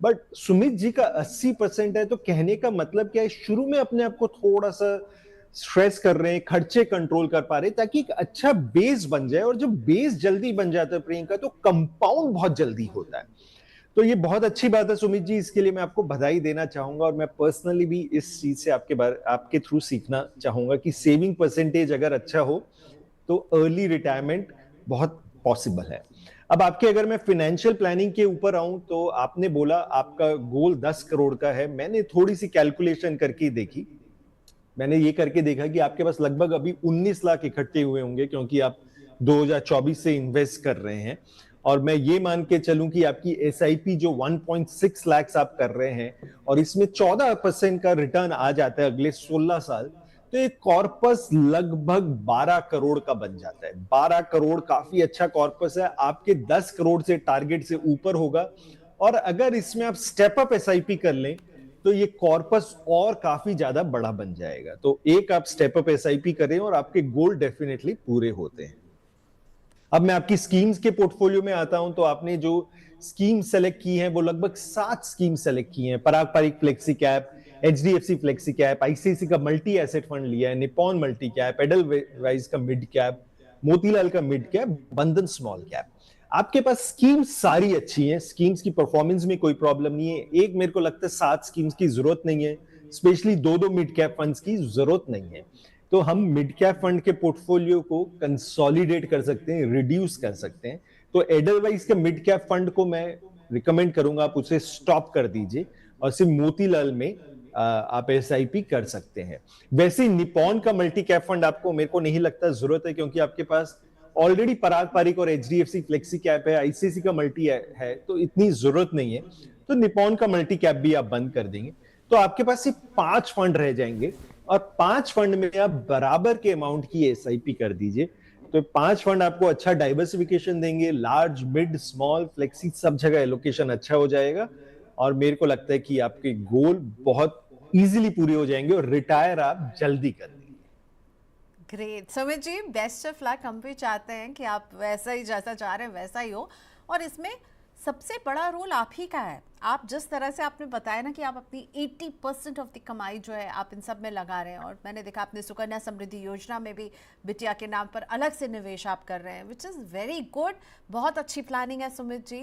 B: बट सुमित जी का 80% है, तो कहने का मतलब क्या है, शुरू में अपने आप को थोड़ा सा स्ट्रेस कर रहे हैं, खर्चे कंट्रोल कर पा रहे हैं, ताकि एक अच्छा बेस बन जाए। और जब बेस जल्दी बन जाता है प्रियंका, तो कंपाउंड बहुत जल्दी होता है। तो ये बहुत अच्छी बात है सुमित जी, इसके लिए मैं आपको बधाई देना चाहूंगा। और मैं पर्सनली भी इस चीज से आपके थ्रू सीखना चाहूंगा कि सेविंग परसेंटेज अगर अच्छा हो तो अर्ली रिटायरमेंट बहुत पॉसिबल है। अब आपके, अगर मैं फाइनेंशियल प्लानिंग के ऊपर आऊं, तो आपने बोला आपका गोल 10 करोड़ का है। मैंने थोड़ी सी कैलकुलेशन करके देखी। मैंने ये करके देखा कि आपके पास लगभग अभी 19 लाख इकट्ठे हुए होंगे, क्योंकि आप 2024 से इन्वेस्ट कर रहे हैं। और मैं ये मान के चलूं कि आपकी एसआईपी जो 1.6 लाख आप कर रहे हैं, और इसमें 14% का रिटर्न आ जाता है अगले 16 साल, तो एक कॉर्पस लगभग 12 करोड़ का बन जाता है। 12 करोड़ काफी अच्छा कॉर्पस है, आपके 10 करोड़ से टारगेट से ऊपर होगा। और अगर इसमें आप स्टेप अप एसआईपी कर लें, तो ये कॉर्पस और काफी ज्यादा बड़ा बन जाएगा। तो एक आप स्टेप अप एसआईपी करें और आपके गोल डेफिनेटली पूरे होते हैं। अब मैं आपकी स्कीम्स के पोर्टफोलियो में आता हूं, तो आपने जो स्कीम सेलेक्ट की है वो लगभग 7 स्कीम सेलेक्ट की हैं। Parag Parikh flexi cap, HDFC flexi cap, ICIC का मल्टी एसेट फंड लिया है, निपॉन मल्टी कैप, एडलवाइज का मिड कैप, मोतीलाल का mid cap, Bandhan small cap. आपके पास स्कीम्स सारी अच्छी हैं, स्कीम्स की परफॉर्मेंस में कोई प्रॉब्लम नहीं है। एक मेरे को लगता है 7 स्कीम्स की जरूरत नहीं है, स्पेशली 2-2 मिड कैप फंड्स की जरूरत नहीं है। तो हम मिड कैप फंड के पोर्टफोलियो को कंसोलिडेट कर सकते हैं, रिड्यूस कर सकते हैं। तो एडलवाइज के मिड कैप फंड को मैं रिकमेंड करूंगा आप उसे स्टॉप कर दीजिए और सिर्फ मोतीलाल में आप एसआईपी कर सकते हैं। वैसे निपॉन का मल्टी कैप फंड आपको मेरे को नहीं लगता जरूरत है, क्योंकि आपके पास ऑलरेडी पराग पारिक और एचडीएफसी फ्लेक्सी कैप है, आईसीआईसी का मल्टी है, तो इतनी जरूरत नहीं है। तो निपॉन का मल्टी कैप भी आप बंद कर देंगे तो आपके पास सिर्फ 5 फंड रह जाएंगे, और 5 फंड में आप बराबर के अमाउंट की एसआईपी कर दीजिए। तो 5 फंड आपको अच्छा डाइवर्सिफिकेशन देंगे, लार्ज मिड स्मॉल फ्लेक्सी सब जगह एलोकेशन अच्छा हो जाएगा, और मेरे को लगता है कि आपके गोल बहुत इजीली पूरे हो जाएंगे और रिटायर आप जल्दी कर लेंगे।
A: Great Sumit ji, best of luck. हम भी चाहते हैं कि आप वैसा ही जैसा चाह रहे हैं वैसा ही हो, और इसमें सबसे बड़ा रोल आप ही का है। आप जिस तरह से आपने बताया ना कि आप अपनी 80% ऑफ द कमाई जो है आप इन सब में लगा रहे हैं, और मैंने देखा आपने सुकन्या समृद्धि योजना में भी बिटिया के नाम पर अलग से निवेश आप कर रहे हैं, विच इज़ वेरी गुड। बहुत अच्छी प्लानिंग है सुमित जी।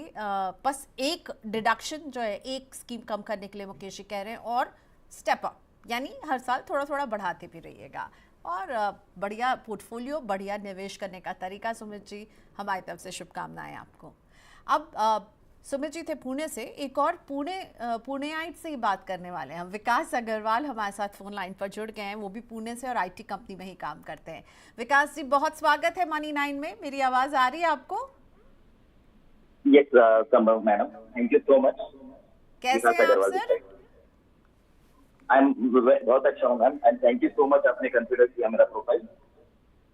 A: बस एक डिडक्शन जो है, एक स्कीम कम करने के लिए मुकेश जी कह रहे हैं, और स्टेप अप यानी हर साल थोड़ा थोड़ा बढ़ाते भी रहिएगा, और बढ़िया पोर्टफोलियो, बढ़िया निवेश करने का तरीका सुमित जी, हमारी तरफ से शुभकामनाएं आपको। अब सुमित जी थे पुणे से, एक और पुणेआइट से ही बात करने वाले हैं हम। विकास अग्रवाल हमारे साथ फोन लाइन पर जुड़ गए हैं, वो भी पुणे से और आईटी कंपनी में ही काम करते हैं। विकास जी, बहुत स्वागत है मनी 9 में। मेरी आवाज आ रही है आपको?
C: यस संभव madam, thank you so much.
A: कैसे हैं आप सर?
C: आई एम बहुत अच्छा हूँ ma'am, and thank you so much आपने कंसीडर किया मेरा प्रोफाइल।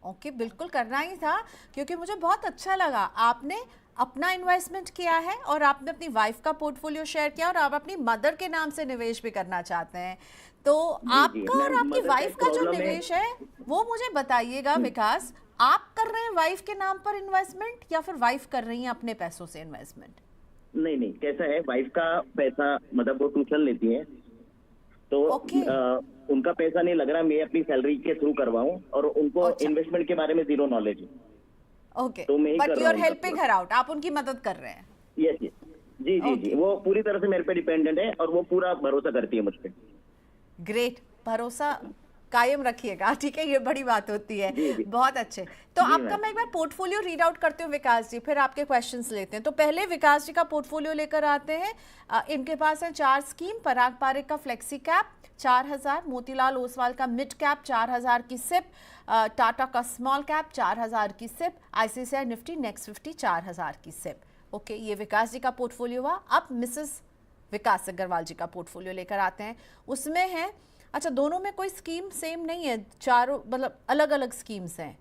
A: ओके, बिल्कुल करना ही था, क्योंकि मुझे बहुत अच्छा लगा आपने अपना इन्वेस्टमेंट किया है और आपने अपनी वाइफ का पोर्टफोलियो शेयर किया, और आप अपनी मदर के नाम से निवेश भी करना चाहते हैं। तो आपका और आपकी वाइफ का जो निवेश है वो मुझे बताइएगा विकास। आप कर रहे हैं वाइफ के नाम पर इन्वेस्टमेंट, या फिर वाइफ कर रही है अपने पैसों से इन्वेस्टमेंट?
C: नहीं, कैसा है, वाइफ का पैसा मतलब वो ट्यूशन लेती है, तो उनका पैसा नहीं लग रहा, मैं अपनी सैलरी के थ्रू करवाऊं, और उनको इन्वेस्टमेंट के बारे में जीरो नॉलेज है।
A: Okay, but you are helping her out, आप उनकी मदद कर रहे हैं?
C: यस जी, वो पूरी तरह से मेरे पे डिपेंडेंट है, और वो पूरा भरोसा करती है मुझ पे।
A: ग्रेट, भरोसा कायम रखिएगा, ठीक है, ये बड़ी बात होती है। बहुत अच्छे। तो आपका मैं एक बार पोर्टफोलियो रीड आउट करती हूँ विकास जी, फिर आपके क्वेश्चंस लेते हैं। तो पहले विकास जी का पोर्टफोलियो लेकर आते हैं। इनके पास है 4 स्कीम। पराग पारिक का फ्लेक्सी कैप 4000, मोतीलाल ओसवाल का मिड कैप 4000 की सिप, टाटा का स्मॉल कैप 4000 की सिप, आईसीआईसीआई निफ्टी नेक्स्ट 50 4000 की सिप। ओके, ये विकास जी का पोर्टफोलियो हुआ। अब मिसेस विकास अग्रवाल जी का पोर्टफोलियो लेकर आते हैं। उसमें है, अच्छा दोनों में कोई स्कीम सेम नहीं है, चारों मतलब अलग अलग स्कीम्स हैं।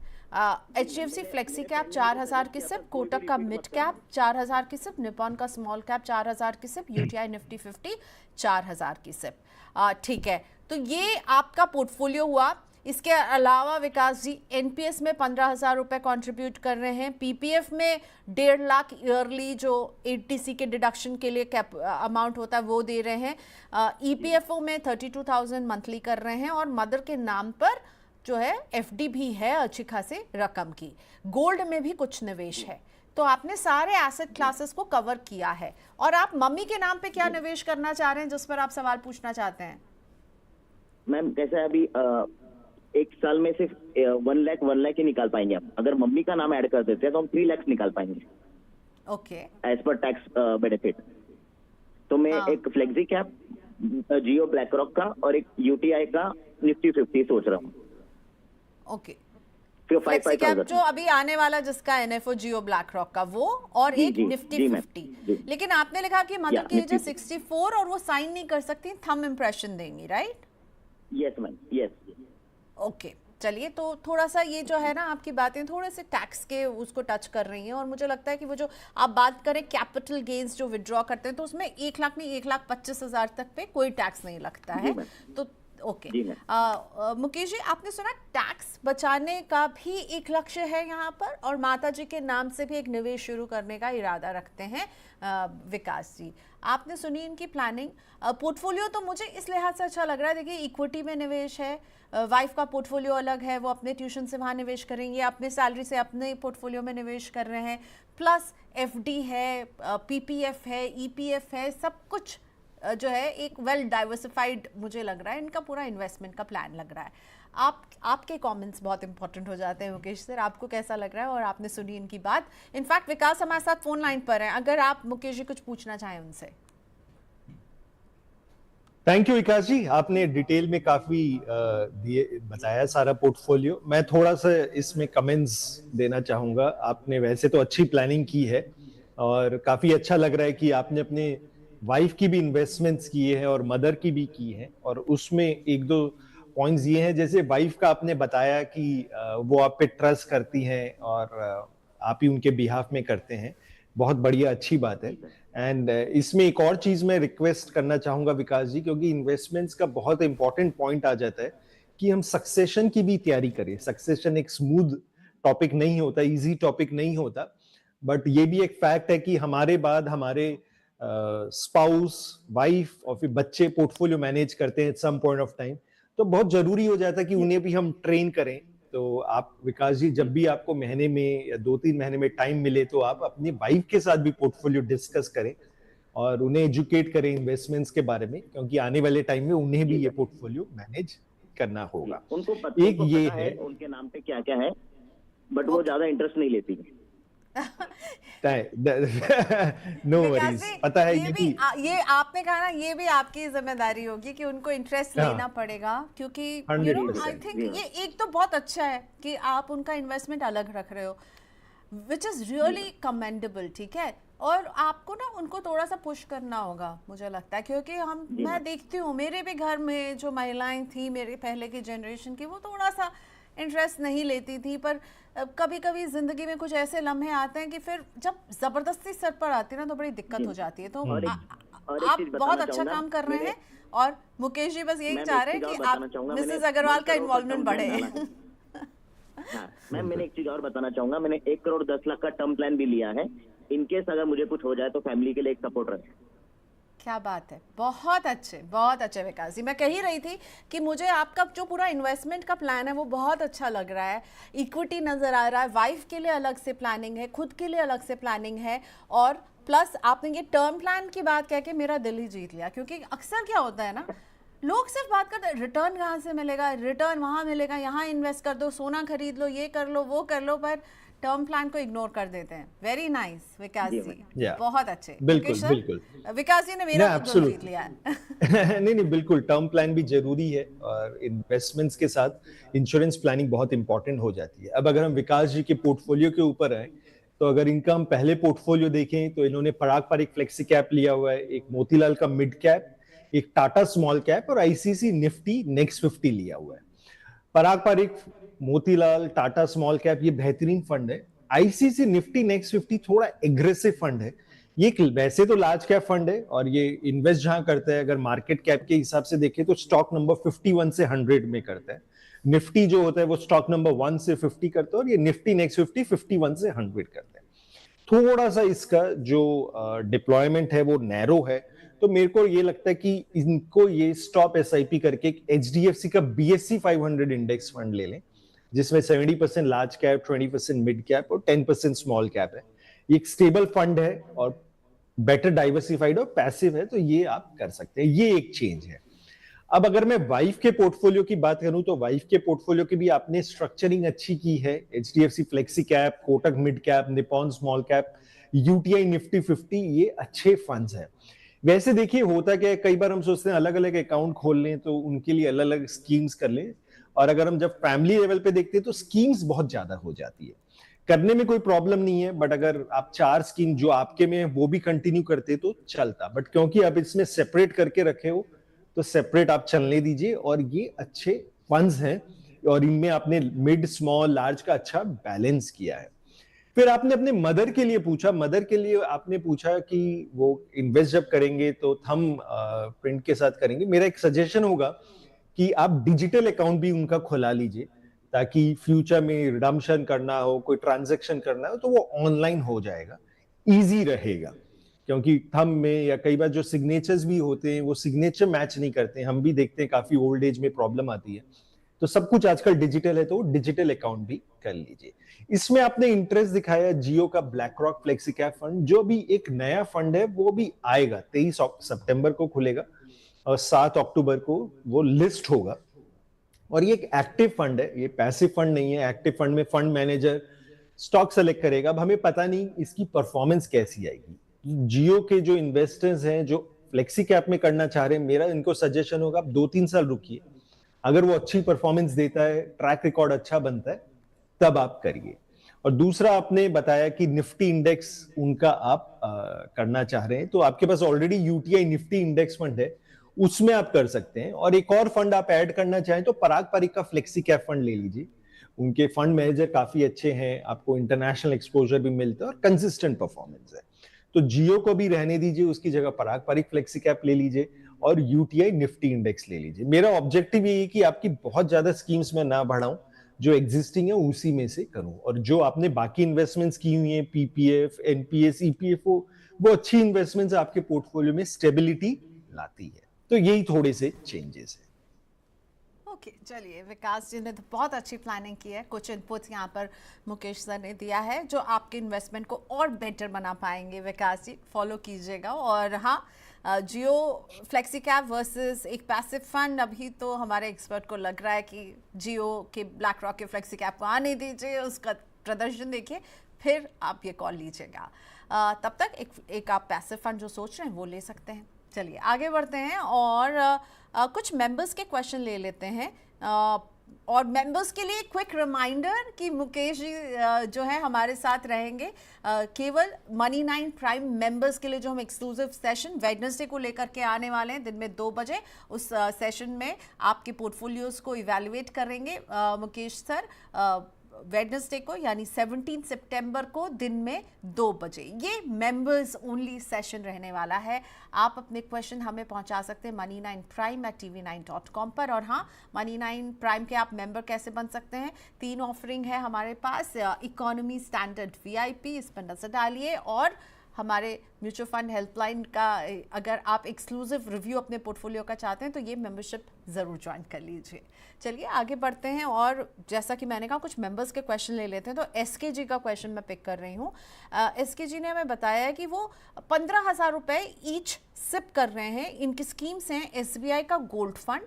A: एचडीएफसी फ्लेक्सी कैप 4000 की सिप, कोटक का मिड कैप 4000 की सिप, निपॉन का स्मॉल कैप 4000 की सिप, यूटीआई निफ्टी 50 4000 की सिप। ठीक है, तो ये आपका पोर्टफोलियो हुआ। इसके अलावा विकास जी एनपीएस में 15,000 रुपये कॉन्ट्रीब्यूट कर रहे हैं, पीपीएफ में 1.5 लाख ईयरली जो एटीसी के डिडक्शन के लिए कैप अमाउंट होता है वो दे रहे हैं, ईपीएफओ में 32,000 मंथली कर रहे हैं, और मदर के नाम पर जो है एफडी भी है अच्छी खासी रकम की। गोल्ड में भी कुछ निवेश है। तो आपने सारे एसेट क्लासेस को कवर किया है, और आप मम्मी के नाम पे क्या निवेश करना चाह रहे हैं जिस पर आप सवाल पूछना चाहते हैं?
C: मैम कैसा है, अभी एक साल में सिर्फ 1 लाख ही निकाल पाएंगे आप। अगर मम्मी का नाम ऐड कर देते हैं तो हम 3 लाख निकाल पाएंगे।
A: Okay,
C: as per tax benefit. तो मैं एक flexi cap Jio BlackRock का और एक यूटीआई का निफ्टी 50 सोच रहा हूँ।
A: ओके, फ्लेक्सी कैप जो अभी आने वाला जिसका एनएफओ जियो ब्लैक रॉक का वो, और एक निफ्टी 50। लेकिन आपने लिखा कि मदर की एज है 64 और वो साइन नहीं कर सकती, थंब इंप्रेशन देंगी, right?
C: Yes ma'am, yes.
A: Okay, चलिए, तो थोड़ा सा ये जो है ना आपकी बातें थोड़े से टैक्स के उसको टच कर रही हैं, और मुझे लगता है कि वो जो आप बात करें कैपिटल गेन्स जो विड्रॉ करते हैं तो उसमें 1 लाख नहीं 1,25,000 तक पे कोई टैक्स नहीं लगता है। तो ओके, मुकेश जी आपने सुना टैक्स बचाने का भी एक लक्ष्य है यहाँ पर, और माता जी के नाम से भी एक निवेश शुरू करने का इरादा रखते हैं विकास जी। आपने सुनी इनकी प्लानिंग। पोर्टफोलियो तो मुझे इस लिहाज से अच्छा लग रहा है, देखिए इक्विटी में निवेश है, वाइफ का पोर्टफोलियो अलग है, वो अपने ट्यूशन से वहाँ निवेश करेंगे, अपने सैलरी से अपने पोर्टफोलियो में निवेश कर रहे हैं, प्लस एफडी है, पीपीएफ है, ईपीएफ है, सब कुछ जो है एक वेल डाइवर्सिफाइड मुझे लग रहा है इनका पूरा इन्वेस्टमेंट का प्लान लग रहा है। आपके कमेंट्स बहुत इंपॉर्टेंट हो जाते हैं मुकेश सर, आपको कैसा लग रहा है और आपने सुनी इनकी बात। इनफैक्ट विकास हमारे साथ फोन लाइन पर हैं, अगर आप मुकेश जी कुछ पूछना चाहें उनसे।
B: थैंक यू विकास जी, आपने डिटेल में काफी बताया सारा पोर्टफोलियो। मैं थोड़ा सा इसमें कमेंट्स देना चाहूंगा। आपने वैसे तो अच्छी प्लानिंग की है और काफी अच्छा लग रहा है कि आपने अपने वाइफ की भी इन्वेस्टमेंट्स किए हैं और मदर की भी की है। और उसमें एक दो पॉइंट्स ये हैं, जैसे वाइफ का आपने बताया कि वो आप पे ट्रस्ट करती हैं और आप ही उनके बिहाफ में करते हैं। बहुत बढ़िया, अच्छी बात है। एंड इसमें एक और चीज मैं रिक्वेस्ट करना चाहूंगा विकास जी, क्योंकि इन्वेस्टमेंट्स का बहुत इंपॉर्टेंट पॉइंट आ जाता है कि हम सक्सेशन की भी तैयारी करें। सक्सेशन एक स्मूथ टॉपिक नहीं होता, इजी टॉपिक नहीं होता, बट ये भी एक फैक्ट है कि हमारे बाद हमारे स्पाउस, वाइफ और फिर बच्चे पोर्टफोलियो मैनेज करते हैं at some point of time. तो बहुत जरूरी हो जाता है कि उन्हें भी हम ट्रेन करें। तो आप विकास जी, जब भी आपको महीने में या 2-3 महीने में टाइम मिले तो आप अपनी वाइफ के साथ भी पोर्टफोलियो डिस्कस करें और उन्हें एजुकेट करें इन्वेस्टमेंट्स के बारे में, क्योंकि आने वाले टाइम में उन्हें भी ये पोर्टफोलियो मैनेज करना होगा।
C: उनको
B: एक ये
C: है उनके नाम पे क्या क्या है, बट वो ज्यादा इंटरेस्ट नहीं लेती।
B: नो वरीज, पता है
A: ये भी ये आपने कहा ना, ये भी आपकी जिम्मेदारी होगी कि उनको इंटरेस्ट लेना पड़ेगा, क्योंकि यू नो आई थिंक ये एक तो बहुत अच्छा है कि आप उनका इन्वेस्टमेंट अलग रख रहे हो, विच इज रियली कमेंडेबल, ठीक है। और आपको ना उनको थोड़ा सा पुश करना होगा मुझे लगता है, क्योंकि मैं देखती हूँ मेरे भी घर में जो महिलाएं थी मेरे पहले की जनरेशन की, वो थोड़ा सा इंटरेस्ट नहीं लेती थी। पर कभी कभी जिंदगी में कुछ ऐसे लम्हे आते हैं कि फिर जब जबरदस्ती सर पर आती है ना तो बड़ी दिक्कत हो जाती है। तो आप बहुत अच्छा काम कर रहे हैं और मुकेश जी बस यही चाह रहे हैं कि आप मिसेस अग्रवाल का इन्वॉल्वमेंट बढ़े।
C: हाँ, मैम मैंने एक चीज और बताना चाहूंगा। मैंने 1 करोड़ 10 लाख का टर्म प्लान भी लिया है, इनकेस अगर मुझे कुछ हो जाए तो फैमिली के लिए एक सपोर्ट रहे।
A: क्या बात है, बहुत अच्छे विकास जी। मैं कह ही रही थी कि मुझे आपका जो पूरा इन्वेस्टमेंट का प्लान है वो बहुत अच्छा लग रहा है। इक्विटी नजर आ रहा है, वाइफ के लिए अलग से प्लानिंग है, खुद के लिए अलग से प्लानिंग है, और प्लस आपने ये टर्म प्लान की बात कह के मेरा दिल ही जीत लिया। क्योंकि अक्सर क्या होता है ना, लोग सिर्फ बात करते हैं रिटर्न कहाँ से मिलेगा, रिटर्न वहाँ मिलेगा, यहाँ इन्वेस्ट कर दो, सोना खरीद लो, ये कर लो, वो कर लो, पर टर्म प्लान को इग्नोर कर देते हैं। वेरी नाइस विकास जी, बहुत अच्छे।
B: बिल्कुल
A: विकास जी ने मेरा दिल जीत लिया है।
B: नहीं, बिल्कुल टर्म प्लान भी जरूरी है और इन्वेस्टमेंट्स के साथ इंश्योरेंस प्लानिंग बहुत इंपॉर्टेंट हो जाती है। अब अगर हम विकास जी के पोर्टफोलियो के ऊपर आए तो अगर इनका हम पहले पोर्टफोलियो देखें तो इन्होंने पराग पारिक फ्लेक्सी कैप लिया हुआ है, एक मोतीलाल का मिड कैप, एक टाटा स्मॉल कैप और आईसीसी निफ्टी नेक्स्ट 50 लिया हुआ है। पराग पारिक, मोतीलाल, टाटा स्मॉल कैप ये बेहतरीन फंड है। आईसीसी निफ्टी नेक्स्ट 50 थोड़ा एग्रेसिव फंड है। ये वैसे तो लार्ज कैप फंड है और ये इन्वेस्ट जहां करता है अगर मार्केट कैप के हिसाब से देखें तो स्टॉक नंबर 51 से 100 में करता है। निफ्टी जो होता है वो स्टॉक नंबर 1 से 50 करता है और ये निफ्टी नेक्स्ट 50 51 से 100 करता है। थोड़ा सा इसका जो डिप्लॉयमेंट है वो नैरो है, तो मेरे को ये लगता है कि इनको ये स्टॉप एसआईपी करके एचडीएफसी का बीएससी 500 इंडेक्स फंड ले लें, जिसमें 70% लार्ज कैप, 20% मिड कैप और 10% स्मॉल कैप है। ये एक स्टेबल फंड है और बेटर डाइवर्सिफाइड और पैसिव है, तो ये आप कर सकते हैं। ये एक चेंज है। अब अगर मैं वाइफ के पोर्टफोलियो की बात करूं तो वाइफ के पोर्टफोलियो की भी आपने स्ट्रक्चरिंग अच्छी की है। HDFC flexi cap, Kotak mid cap, Nippon small cap, UTI Nifty 50, ये अच्छे फंड्स हैं। वैसे देखिए होता क्या है, कई बार हम सोचते हैं अलग अलग अकाउंट खोल लें तो उनके लिए अलग अलग स्कीम्स कर लें, और अगर हम जब फैमिली लेवल पे देखते हैं तो स्कीम्स बहुत ज्यादा हो जाती है। करने में कोई प्रॉब्लम नहीं है, बट अगर आप 4 स्कीम जो आपके में है वो भी कंटिन्यू करते तो चलता, बट क्योंकि आप इसमें सेपरेट करके रखे हो तो सेपरेट आप चलने दीजिए। और ये अच्छे फंड्स हैं और इनमें आपने मिड, स्मॉल, लार्ज का अच्छा बैलेंस किया है। फिर आपने अपने मदर के लिए पूछा, मदर के लिए आपने पूछा कि वो इन्वेस्ट जब करेंगे तो थंब प्रिंट के साथ करेंगे। मेरा एक सजेशन होगा कि आप डिजिटल अकाउंट भी उनका खुला लीजिए, ताकि फ्यूचर में रिडम्पशन करना हो, कोई ट्रांजैक्शन करना हो तो वो ऑनलाइन हो जाएगा, इजी रहेगा। क्योंकि थंब में या कई बार जो सिग्नेचर्स भी होते हैं वो सिग्नेचर मैच नहीं करते हैं, हम भी देखते हैं काफी ओल्ड एज में प्रॉब्लम आती है। तो सब कुछ आजकल डिजिटल है, तो डिजिटल अकाउंट भी कर लीजिए। इसमें आपने इंटरेस्ट दिखाया जियो का black rock flexi cap fund, जो भी एक नया फंड है वो भी आएगा, 23 सितंबर को खुलेगा और 7 अक्टूबर को वो लिस्ट होगा। और ये एक एक्टिव फंड है, ये पैसिव फंड नहीं है। एक्टिव फंड में फंड मैनेजर स्टॉक सेलेक्ट करेगा। अब हमें पता नहीं इसकी परफॉर्मेंस कैसी आएगी। जियो के जो इन्वेस्टर्स हैं जो फ्लेक्सी कैप में करना चाह रहे हैं, मेरा इनको सजेशन होगा आप 2-3 साल रुकिए, अगर वो अच्छी परफॉर्मेंस देता है, ट्रैक रिकॉर्ड अच्छा बनता है, तब आप करिए। और दूसरा आपने बताया कि निफ्टी इंडेक्स उनका आप करना चाह रहे हैं, तो आपके पास already UTI Nifty index fund है, उसमें आप कर सकते हैं। और एक और फंड आप ऐड करना चाहें तो पराग पारिक का फ्लेक्सी कैप फंड ले लीजिए। उनके फंड मैनेजर काफी अच्छे हैं, आपको इंटरनेशनल एक्सपोजर भी मिलता है और कंसिस्टेंट परफॉर्मेंस है। तो जियो को भी रहने दीजिए, उसकी जगह पराग पारिक फ्लेक्सी कैप ले लीजिए और यूटीआई निफ्टी इंडेक्स ले लीजिए। मेरा ऑब्जेक्टिव ये है कि आपकी बहुत ज्यादा स्कीम्स में ना बढ़ाऊं, जो एग्जिस्टिंग है उसी में से करूं। और जो आपने बाकी इन्वेस्टमेंट्स की हुई हैं, पीपीएफ, एनपीएस, ईपीएफओ, वो अच्छी इन्वेस्टमेंट्स आपके पोर्टफोलियो में स्टेबिलिटी लाती है। तो यही थोड़े से चेंजेस है।
A: ओके, चलिए, विकास जी ने तो बहुत अच्छी प्लानिंग की है। कुछ इनपुट यहाँ पर मुकेश सर ने दिया है जो आपके इन्वेस्टमेंट को और बेटर बना पाएंगे। विकास जी फॉलो कीजिएगा। और हाँ, जियो फ्लेक्सी कैप वर्सेस एक पैसिव फंड, अभी तो हमारे एक्सपर्ट को लग रहा है कि जियो के ब्लैक रॉक के फ्लेक्सी कैप को आने दीजिए, उसका प्रदर्शन देखिए, फिर आप ये कॉल लीजिएगा। तब तक एक आप पैसिव फंड जो सोच रहे हैं वो ले सकते हैं। चलिए आगे बढ़ते हैं और कुछ मेंबर्स के क्वेश्चन ले लेते हैं। और मेंबर्स के लिए क्विक रिमाइंडर कि मुकेश जी जो है हमारे साथ रहेंगे केवल Money9 प्राइम मेंबर्स के लिए, जो हम एक्सक्लूसिव सेशन वेडनेसडे को लेकर के आने वाले हैं दिन में 2 बजे। उस सेशन में आपके पोर्टफोलियोज को इवैल्यूएट करेंगे मुकेश सर, वेडनेसडे को यानी 17 सितंबर को दिन में 2 बजे। ये मेंबर्स ओनली सेशन रहने वाला है। आप अपने क्वेश्चन हमें पहुंचा सकते हैं money9prime@tv9.com पर। और हाँ, Money9 प्राइम के आप मेंबर कैसे बन सकते हैं? 3 ऑफरिंग है हमारे पास। इकोनॉमी, स्टैंडर्ड, वीआईपी, इस पर नजर डालिए। और हमारे म्यूचुअल फंड हेल्पलाइन का अगर आप एक्सक्लूसिव रिव्यू अपने पोर्टफोलियो का चाहते हैं तो ये मेंबरशिप ज़रूर ज्वाइन कर लीजिए। चलिए आगे बढ़ते हैं और जैसा कि मैंने कहा कुछ मेंबर्स के क्वेश्चन ले लेते हैं। तो एसके जी का क्वेश्चन मैं पिक कर रही हूँ। एसके जी ने हमें बताया है कि वो 15,000 रुपये ईच सिप कर रहे हैं। इनकी स्कीम्स हैं एसबीआई का गोल्ड फंड,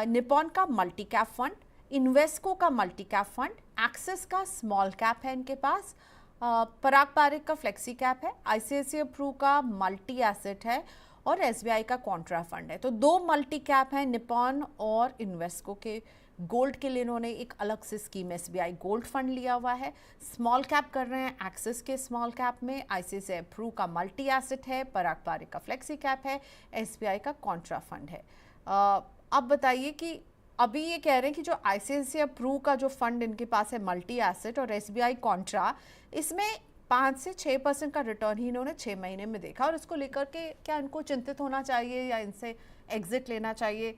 A: निपॉन का मल्टी कैप फंड, इन्वेस्को का मल्टी कैप फंड, एक्सिस का स्मॉल कैप है इनके पास, पराग पारिक का फ्लेक्सी कैप है, आईसीआईसीआई प्रू का मल्टी एसेट है और एसबीआई का कॉन्ट्रा फंड है। तो 2 मल्टी कैप हैं निपॉन और इन्वेस्को के। गोल्ड के लिए इन्होंने एक अलग से स्कीम एसबीआई गोल्ड फंड लिया हुआ है। स्मॉल कैप कर रहे हैं एक्सिस के स्मॉल कैप में, आईसीआईसीआई प्रू का मल्टी एसेट है, पराग पारिक का फ्लेक्सी कैप है, एसबीआई का कॉन्ट्रा फंड है। अब बताइए कि अभी ये कह रहे हैं कि जो आईसीआईसीआई प्रू का जो फंड इनके पास है मल्टी एसेट और एसबीआई कॉन्ट्रा, इसमें 5 से 6% का रिटर्न ही इन्होंने 6 महीने में देखा। और इसको लेकर के क्या इनको चिंतित होना चाहिए या इनसे एग्जिट लेना चाहिए?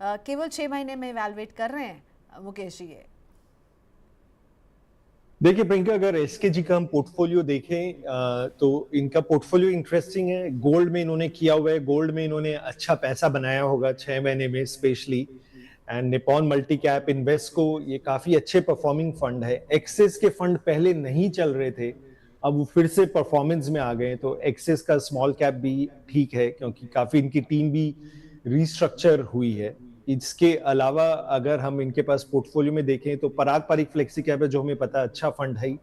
A: केवल 6 महीने में इवैल्यूएट कर रहे हैं मुकेश जी।
B: देखिए प्रियंका, अगर एसकेजी का हम पोर्टफोलियो देखें तो इनका पोर्टफोलियो इंटरेस्टिंग है। गोल्ड में इन्होंने किया हुआ है, गोल्ड में इन्होंने अच्छा पैसा बनाया होगा 6 महीने में specially. And Nippon multi cap, Invesco, ये काफी अच्छे परफॉर्मिंग फंड है। एक्सिस के फंड पहले नहीं चल रहे थे, अब वो फिर से परफॉर्मेंस में आ गए। तो एक्सिस का स्मॉल कैप भी ठीक है क्योंकि काफी इनकी टीम भी रिस्ट्रक्चर हुई है। इसके अलावा अगर हम इनके पास पोर्टफोलियो में देखें तो पराग पारिक फ्लेक्सी कैप है, जो हमें पता है अच्छा फंड है।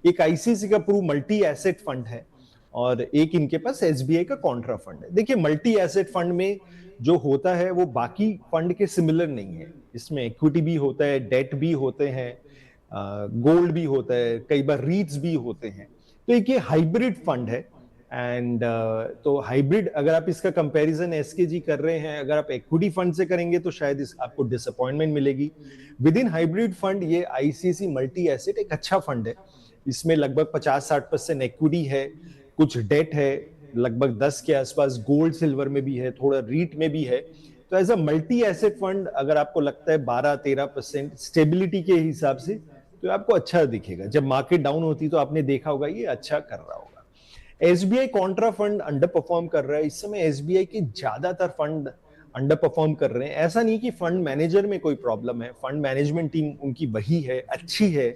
B: एक आईसीआईसीआई का प्रू मल्टी एसेट फंड है और एक इनके पास एसबीआई का कॉन्ट्रा फंड है। देखिए मल्टी एसेट फंड में जो होता है वो बाकी फंड के सिमिलर नहीं है। इसमें इक्विटी भी होता है, डेट भी होते हैं, गोल्ड भी होता है, कई बार रीट्स भी होते हैं। तो एक ये हाइब्रिड फंड है। एंड तो हाइब्रिड अगर आप इसका कंपैरिजन एसकेजी कर रहे हैं, अगर आप इक्विटी फंड से करेंगे तो शायद आपको डिसअपॉइंटमेंट मिलेगी। विद इन हाइब्रिड फंड ये आईसीआईसीआई मल्टी एसेट एक अच्छा फंड है। इसमें लगभग 50-60% इक्विटी है, कुछ डेट है, लगभग 10 के आसपास गोल्ड सिल्वर में भी है, थोड़ा रीट में भी है। तो as a multi asset fund अगर आपको लगता है 12-13% स्टेबिलिटी के हिसाब से तो आपको अच्छा दिखेगा। जब मार्केट डाउन होती तो आपने देखा होगा ये अच्छा कर रहा होगा। SBI Contra fund under perform कर रहा है इस समय। एसबीआई के ज्यादातर फंड अंडर परफॉर्म कर रहे हैं। ऐसा नहीं कि फंड मैनेजर में कोई प्रॉब्लम है, फंड मैनेजमेंट टीम उनकी वही है, अच्छी है।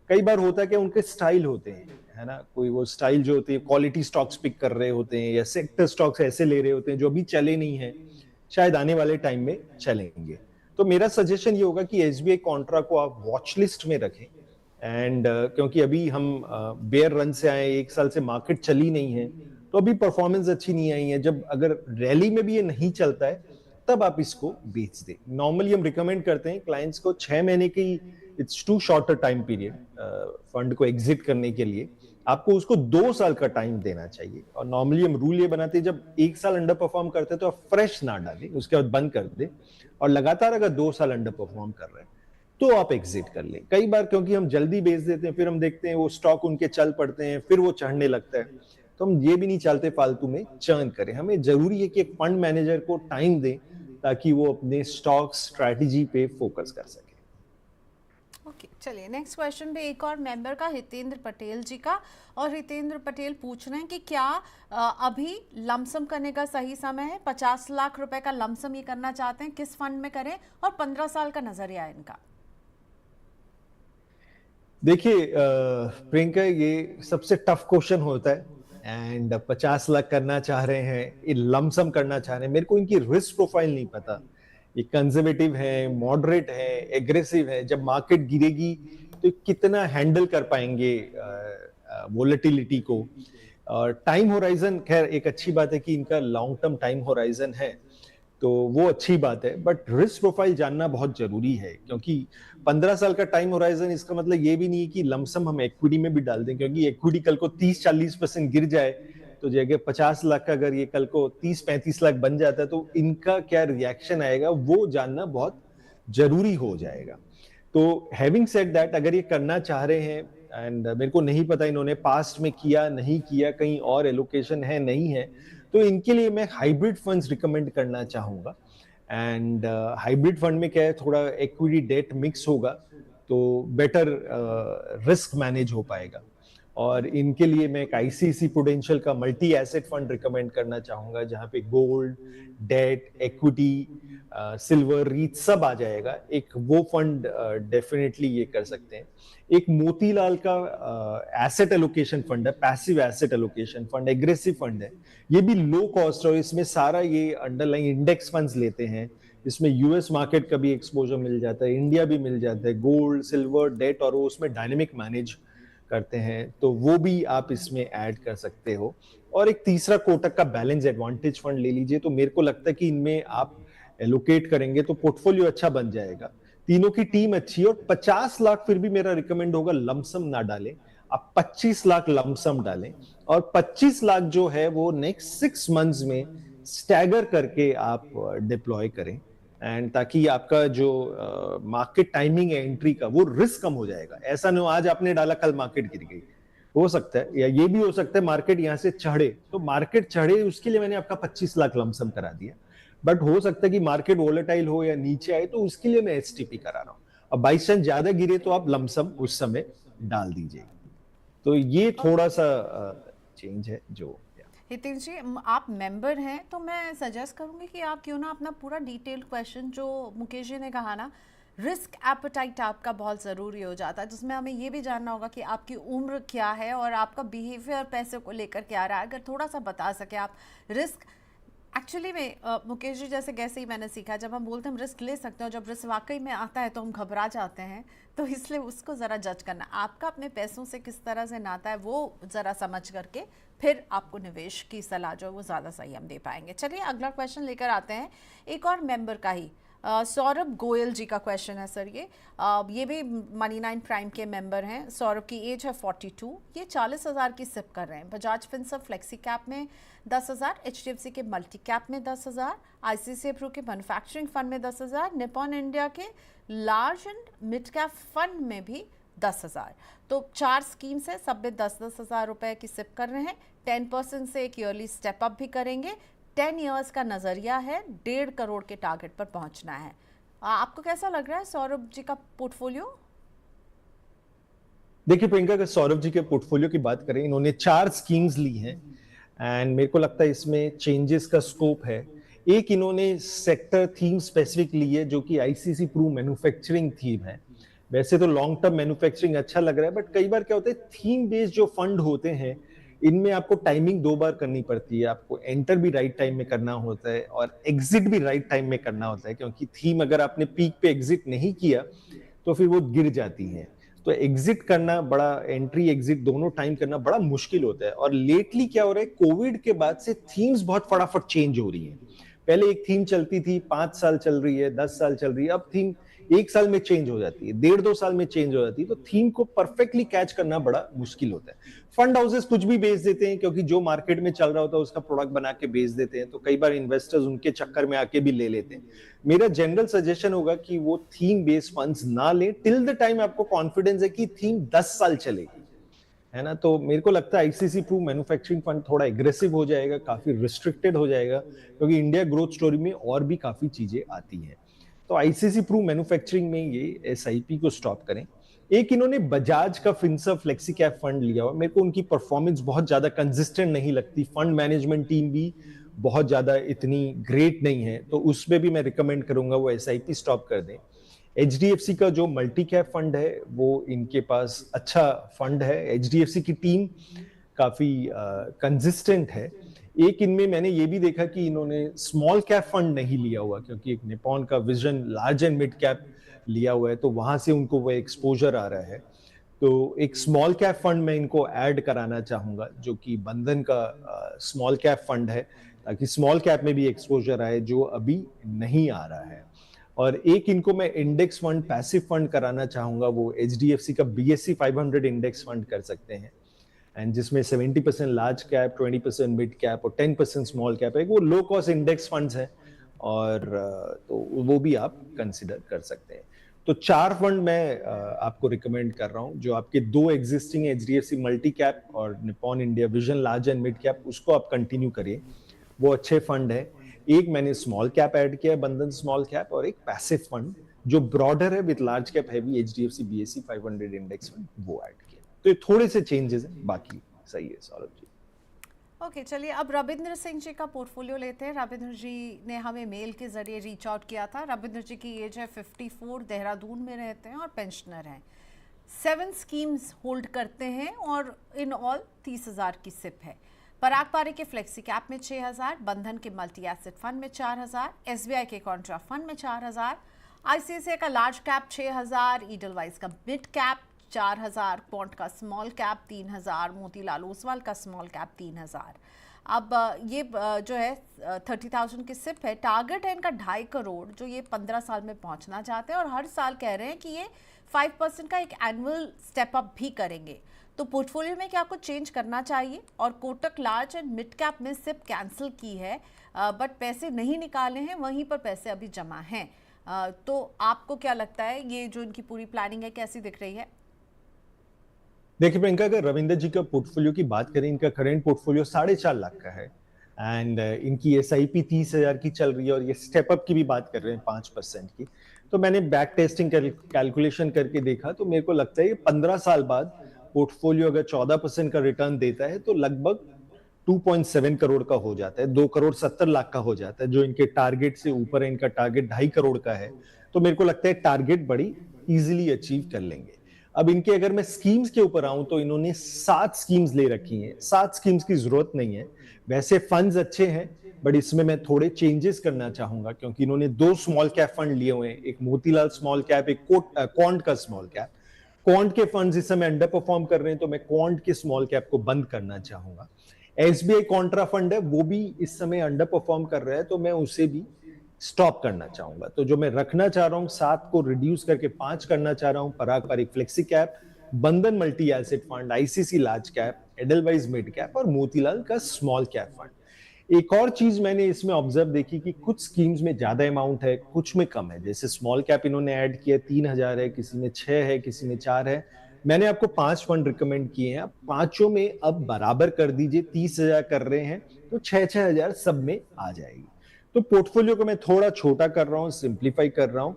B: कई बार होता है कि उनके स्टाइल होते हैं, है ना, कोई वो स्टाइल जो होती है, क्वालिटी स्टॉक्स पिक कर रहे होते हैं या सेक्टर स्टॉक्स ऐसे ले रहे होते हैं जो अभी चले नहीं है, शायद आने वाले टाइम में चलेंगे। तो मेरा सजेशन ये होगा कि एसबीआई कॉन्ट्रा को आप वॉच लिस्ट में रखें। एंड क्योंकि अभी हम बेयर रन से आए, 1 साल से मार्केट चली नहीं है, तो अभी परफॉर्मेंस अच्छी नहीं आई है। जब अगर रैली में भी ये नहीं चलता है तब आप इसको बेच दें। नॉर्मली हम रिकमेंड करते हैं क्लाइंट्स को 6 महीने की, it's too short a time period fund को एग्जिट करने के लिए। आपको उसको 2 साल का टाइम देना चाहिए। और नॉर्मली हम रूल ये बनाते हैं, जब 1 साल अंडर परफॉर्म करते हैं तो आप फ्रेश ना डालें, उसके बाद बंद कर दें। और लगातार अगर 2 साल अंडर परफॉर्म कर रहे हैं तो आप एग्जिट कर लें। कई बार क्योंकि हम जल्दी बेच देते हैं, फिर हम देखते हैं वो स्टॉक उनके चल पड़ते हैं, फिर वो चढ़ने लगता है, तो हम ये भी नहीं चाहते फालतू में चर्न करें। हमें जरूरी है कि एक फंड मैनेजर को टाइम दें ताकि वो अपने स्टॉक स्ट्रैटेजी पे फोकस कर सके।
A: ओके, चलिए नेक्स्ट क्वेश्चन भी एक और मेंबर का, हितेंद्र पटेल जी का। और हितेंद्र पटेल पूछ रहे हैं कि क्या अभी लमसम करने का सही समय है? 50 लाख रुपए का लमसम ये करना चाहते हैं, किस फंड में करें और 15 साल का नजरिया है इनका।
B: देखिए प्रियंका, ये सबसे टफ क्वेश्चन होता है। एंड 50 लाख करना चाह रहे हैं, ये लमसम करना चाह रहे हैं। मेरे को इनकी रिस्क प्रोफाइल नहीं पता, ये कंजर्वेटिव है, मॉडरेट है, एग्रेसिव है। जब मार्केट गिरेगी तो कितना हैंडल कर पाएंगे वोलेटिलिटी को। और टाइम होराइजन, खैर एक अच्छी बात है कि इनका लॉन्ग टर्म टाइम होराइजन है, तो वो अच्छी बात है। बट रिस्क प्रोफाइल जानना बहुत जरूरी है, क्योंकि 15 साल का टाइम होराइजन, इसका मतलब ये भी नहीं है कि लमसम हम इक्विटी में भी डाल दें, क्योंकि इक्विटी कल को 30-40% गिर जाए तो जगह 50 लाख का अगर ये कल को 30-35 लाख बन जाता है तो इनका क्या रिएक्शन आएगा वो जानना बहुत जरूरी हो जाएगा। तो हैविंग सेड दैट, अगर ये करना चाह रहे हैं, एंड मेरे को नहीं पता इन्होंने पास्ट में किया नहीं किया, कहीं और एलोकेशन है नहीं है, तो इनके लिए मैं हाइब्रिड फंड्स रिकमेंड करना चाहूंगा। एंड हाइब्रिड फंड में क्या है, थोड़ा इक्विटी डेट मिक्स होगा तो बेटर रिस्क मैनेज हो पाएगा। और इनके लिए मैं एक आईसीआईसी प्रूडेंशियल का मल्टी एसेट फंड रिकमेंड करना चाहूंगा, जहां पे gold, debt, equity, silver, REIT सब आ जाएगा। एक वो फंड डेफिनेटली ये कर सकते हैं। एक मोतीलाल का एसेट एलोकेशन फंड है, passive asset allocation fund, aggressive fund है। ये भी लो कॉस्ट और इसमें सारा ये अंडरलाइंग इंडेक्स फंड्स लेते हैं। इसमें यूएस मार्केट का भी एक्सपोजर मिल जाता है, इंडिया भी मिल जाता है, गोल्ड, सिल्वर, डेट, और वो उसमें डायनेमिक मैनेज करते हैं, तो वो भी आप इसमें ऐड कर सकते हो। और एक तीसरा कोटक का बैलेंस एडवांटेज फंड ले लीजिए। तो मेरे को लगता है कि इनमें आप एलोकेट करेंगे तो पोर्टफोलियो अच्छा बन जाएगा। तीनों की टीम अच्छी है। और 50 लाख फिर भी मेरा रिकमेंड होगा लमसम ना डालें, आप 25 लाख लमसम डालें। और 25 लाख जो है वो नेक्स्ट 6 मंथ्स में स्टैगर करके आप डिप्लॉय करें, एंड ताकि आपका जो मार्केट टाइमिंग है एंट्री का, वो रिस्क कम हो जाएगा। ऐसा नहीं हो आज आपने डाला कल मार्केट गिर गई, हो सकता है, या ये भी हो सकता है मार्केट यहां से चढ़े, तो मार्केट चढ़े उसके लिए मैंने आपका 25 लाख लमसम करा दिया। बट हो सकता है कि मार्केट वोलेटाइल हो या नीचे आए, तो उसके लिए मैं एसटीपी करा रहा हूं। अब बाई चांस ज्यादा गिरे तो आप लमसम उस समय डाल दीजिए। तो ये थोड़ा सा चेंज है जो।
A: हितेंद्र जी, आप मेंबर हैं तो मैं सजेस्ट करूंगी कि आप क्यों ना अपना पूरा डिटेल्ड क्वेश्चन, जो मुकेश जी ने कहा ना, रिस्क एपेटाइट आपका बहुत ज़रूरी हो जाता है, जिसमें हमें ये भी जानना होगा कि आपकी उम्र क्या है और आपका बिहेवियर पैसे को लेकर क्या रहा है। अगर थोड़ा सा बता सके आप रिस्क। एक्चुअली में मुकेश जी, जैसे ही मैंने सीखा, जब हम बोलते हैं हम रिस्क ले सकते हैं, और जब रिस्क वाकई में आता है तो हम घबरा जाते हैं, तो इसलिए उसको ज़रा जज करना, आपका अपने पैसों से किस तरह से नाता है वो ज़रा समझ करके फिर आपको निवेश की सलाह जो है वो ज़्यादा सही हम दे पाएंगे। चलिए अगला क्वेश्चन लेकर आते हैं, एक और मेंबर का ही, सौरभ गोयल जी का क्वेश्चन है सर। ये भी मनी9 प्राइम के मेंबर हैं। सौरभ की एज है 42, ये 40,000 की सिप कर रहे हैं। बजाज फिनसर्व फ्लेक्सी कैप में 10,000, एचडीएफसी के मल्टी कैप में 10,000, आईसीआईसीआई प्रू के मैन्युफैक्चरिंग फंड में 10,000, निपॉन इंडिया के large and mid cap fund में भी 10,000। तो 4 स्कीम्स है, सब में 10-10 हज़ार रुपए की सिप कर रहे हैं। 10% से एक ईयरली स्टेप अप भी करेंगे। 10 इयर्स का नजरिया है, 1.5 करोड़ के टारगेट पर पहुंचना है। आपको कैसा लग रहा है सौरभ जी का पोर्टफोलियो?
B: देखिए प्रियंका, अगर सौरभ जी के पोर्टफोलियो की बात करें, इन्होंने 4 स्कीम्स ली हैं, एंड मेरे को लगता है इसमें चेंजेस का स्कोप है। एक इन्होंने सेक्टर थीम स्पेसिफिक ली है जो कि आईसीसी प्रू मैन्युफैक्चरिंग थीम है। वैसे तो लॉन्ग टर्म मैन्युफैक्चरिंग अच्छा लग रहा है, बट कई बार क्या होता है, थीम बेस्ड जो फंड होते हैं इनमें आपको टाइमिंग 2 बार करनी पड़ती है। आपको एंटर भी राइट टाइम में करना होता है और एग्जिट भी राइट टाइम में करना होता है, क्योंकि थीम अगर आपने पीक पे एग्जिट नहीं किया तो फिर वो गिर जाती है। तो एग्जिट करना बड़ा, एंट्री एग्जिट दोनों टाइम करना बड़ा मुश्किल होता है। और लेटली क्या हो रहा है, कोविड के बाद से थीम्स बहुत फटाफट चेंज हो रही है। पहले एक थीम चलती थी, 5 साल चल रही है, 10 साल चल रही है, अब थीम 1 साल में चेंज हो जाती है, 1.5-2 साल में चेंज हो जाती है। तो थीम को परफेक्टली कैच करना बड़ा मुश्किल होता है। फंड हाउसेस कुछ भी बेच देते हैं, क्योंकि जो मार्केट में चल रहा होता है उसका प्रोडक्ट बना के बेच देते हैं, तो कई बार इन्वेस्टर्स उनके चक्कर में आके भी ले लेते हैं। मेरा जनरल सजेशन होगा कि वो थीम बेस्ड फंड्स ना लें टिल द टाइम आपको कॉन्फिडेंस है कि थीम 10 साल चलेगी, है ना। तो मेरे को लगता है आईसीसी प्रू मैन्युफैक्चरिंग फंड थोड़ा एग्रेसिव हो जाएगा, काफी रिस्ट्रिक्टेड हो जाएगा, क्योंकि इंडिया ग्रोथ स्टोरी में और भी काफी चीजें आती हैं। तो आईसीसी प्रू मैन्युफैक्चरिंग में ये एसआईपी को स्टॉप करें। एक इन्होंने बजाज का फिंसर फ्लेक्सी कैप फंड लिया हुआ, मेरे को उनकी परफॉर्मेंस बहुत ज्यादा कंसिस्टेंट नहीं लगती, फंड मैनेजमेंट टीम भी बहुत ज्यादा इतनी ग्रेट नहीं है, तो उसमें भी मैं रिकमेंड करूंगा वो एसआईपी स्टॉप कर दें। एचडीएफसी का जो मल्टी कैप फंड है वो इनके पास अच्छा फंड है, एचडीएफसी की टीम काफी कंसिस्टेंट है। एक इनमें मैंने ये भी देखा कि इन्होंने स्मॉल कैप फंड नहीं लिया हुआ, क्योंकि एक निपॉन का vision large and mid cap लिया हुआ है, तो वहां से उनको वो एक्सपोजर आ रहा है। तो एक स्मॉल कैप फंड में इनको ऐड कराना चाहूंगा, जो कि बंधन का स्मॉल कैप फंड है, ताकि स्मॉल कैप में भी एक्सपोजर आए, जो अभी नहीं आ रहा है। और एक इनको मैं इंडेक्स फंड, पैसिव फंड कराना चाहूंगा, वो एचडीएफसी का बीएससी 500 इंडेक्स फंड कर सकते हैं, एंड जिसमें 70% लार्ज कैप, 20% मिड कैप और 10% स्मॉल कैप है। वो लो कॉस्ट इंडेक्स फंड्स हैं, और तो वो भी आप कंसिडर कर सकते हैं। तो 4 फंड मैं आपको रिकमेंड कर रहा हूं, जो आपके 2 एग्जिस्टिंग एचडीएफसी मल्टी कैप और Nippon India vision large and mid cap, उसको आप कंटिन्यू करिए, वो अच्छे फंड है। एक मैंने स्मॉल कैप ऐड किया है, बंधन स्मॉल कैप, और एक पैसिव फंड जो ब्रॉडर है with large cap heavy HDFC BSc 500 index fund, वो ऐड किया। तो ये थोड़े से चेंजेस हैं, बाकी सही है सौरभ जी।
A: ओके, चलिए अब रविंद्र सिंह जी का पोर्टफोलियो लेते हैं। रविंद्र जी ने हमें मेल के जरिए रीच आउट किया था। रविंद्र जी की एज है 54, देहरादून में रहते हैं और पेंशनर हैं। 7 स्कीम्स होल्ड करते हैं और इन ऑल 30,000 की सिप है। पराग पारी के फ्लेक्सी कैप में 6,000, बंधन के मल्टी एसेट फंड में 4,000, एसबीआई के कॉन्ट्रा फंड में 4,000, आईसीआईसीआई का लार्ज कैप 6,000, ईडलवाइज का मिड कैप 4,000, पॉन्ट का स्मॉल कैप 3,000, मोतीलाल ओसवाल का स्मॉल कैप 3,000। अब ये जो है 30,000 की सिप है। टारगेट है इनका 2.5 करोड़, जो ये 15 साल में पहुंचना चाहते हैं, और हर साल कह रहे हैं कि ये 5% का एक एनुअल स्टेप अप भी करेंगे। तो पोर्टफोलियो में क्या कुछ चेंज करना चाहिए? और Kotak large and mid cap में सिप कैंसिल की है, बट पैसे नहीं निकाले हैं, वहीं पर पैसे अभी जमा हैं। तो आपको क्या लगता है, ये जो इनकी पूरी प्लानिंग है कैसी दिख रही है?
B: देखिए प्रियंका, अगर रविंदर जी का पोर्टफोलियो की बात करें, इनका करंट पोर्टफोलियो 4.5 लाख का है, एंड इनकी एसआईपी 30,000 की चल रही है, और ये स्टेप अप की भी बात कर रहे हैं 5% की। तो मैंने बैक टेस्टिंग कैलकुलेशन करके देखा, तो मेरे को लगता है 15 साल बाद पोर्टफोलियो अगर 14% का रिटर्न देता है तो लगभग 2.7 करोड़ का हो जाता है, 2,70,00,000 का हो जाता है, जो इनके टारगेट से ऊपर है। इनका टारगेट 2.5 करोड़ का है, तो मेरे को लगता है टारगेट बड़ी इजीली अचीव कर लेंगे। अब इनके अगर मैं स्कीम्स के ऊपर आऊं, तो इन्होंने 7 स्कीम्स ले रखी हैं। 7 स्कीम्स की जरूरत नहीं है, वैसे फंड्स अच्छे हैं, बट इसमें मैं थोड़े चेंजेस करना चाहूंगा, क्योंकि इन्होंने 2 स्मॉल कैप फंड लिए हुए हैं, एक मोतीलाल स्मॉल कैप, एक क्वांट का स्मॉल कैप। क्वांट के फंड्स इस समय अंडर परफॉर्म कर रहे हैं, तो मैं क्वांट के स्मॉल कैप को बंद करना चाहूंगा। एसबीआई कॉन्ट्रा फंड है, वो भी इस समय अंडर परफॉर्म कर रहा है, तो मैं उसे भी स्टॉप करना चाहूंगा। तो जो मैं रखना चाह रहा हूं, 7 को रिड्यूस करके 5 करना चाह रहा हूं। पराग पारिक फ्लेक्सी कैप, बंधन multi asset fund, ICC large cap, Edelweiss mid cap और मोतीलाल का स्मॉल कैप फंड। एक और चीज मैंने इसमें ऑब्जर्व देखी कि कुछ स्कीम्स में ज्यादा अमाउंट है, कुछ में कम है। जैसे स्मॉल कैप इन्होंने ऐड किया 3,000 है, किसी में 6 है, किसी में 4 है। मैंने आपको 5 फंड रिकमेंड किए हैं, आप पांचों में अब बराबर कर दीजिए। 30,000 कर रहे हैं तो 6,000 सब में आ जाएगी। तो पोर्टफोलियो को मैं थोड़ा छोटा कर रहा हूं, सिंप्लीफाई कर रहा हूं,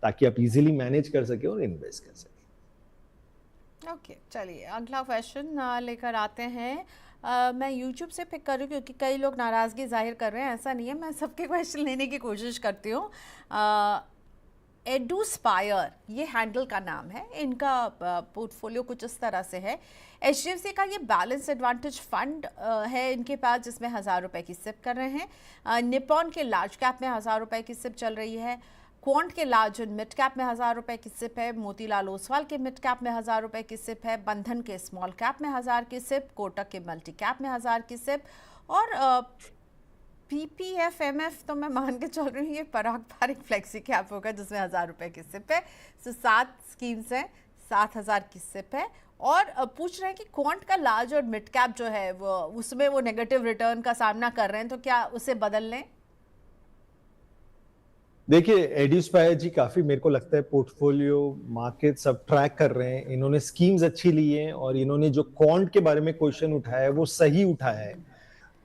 B: ताकि आप इजीली मैनेज कर सके और इन्वेस्ट कर सके।
A: ओके, चलिए अगला क्वेश्चन लेकर आते हैं। मैं YouTube से पिक कर रही हूँ क्योंकि कई लोग नाराज़गी जाहिर कर रहे हैं, ऐसा नहीं है, मैं सबके क्वेश्चन लेने की कोशिश करती हूँ। एडुस्पायर ये हैंडल का नाम है, इनका पोर्टफोलियो कुछ इस तरह से है। HDFC का ये बैलेंस एडवांटेज फंड है इनके पास, जिसमें 1000 रुपये की सिप कर रहे हैं। निपॉन के लार्ज कैप में 1000 रुपये की सिप चल रही है। क्वांट के लार्ज एंड मिड कैप में 1000 रुपये की सिप है। मोतीलाल ओसवाल के मिड कैप में 1000 रुपये की सिप है। बंधन के स्मॉल कैप में 1000 की सिप। कोटक के मल्टी कैप में 1000 की सिप। और PPF MF तो मैं मान के चल रही हूँ ये पारंपरिक फ्लेक्सी कैप होगा जिसमें 1000 रुपये की सिप है। सो 7 स्कीम्स हैं, 7000 की सिप है। और पूछ रहे हैं कि क्वांट का लार्ज और मिड कैप जो है वो उसमें वो नेगेटिव रिटर्न का सामना कर रहे हैं, तो क्या उसे बदल लें?
B: देखिए, एडुस्पायर जी काफी मेरे को लगता है पोर्टफोलियो मार्केट सब ट्रैक कर रहे हैं। इन्होंने स्कीम्स अच्छी ली हैं और इन्होंने जो क्वांट के बारे में क्वेश्चन उठाया है वो सही उठाया है।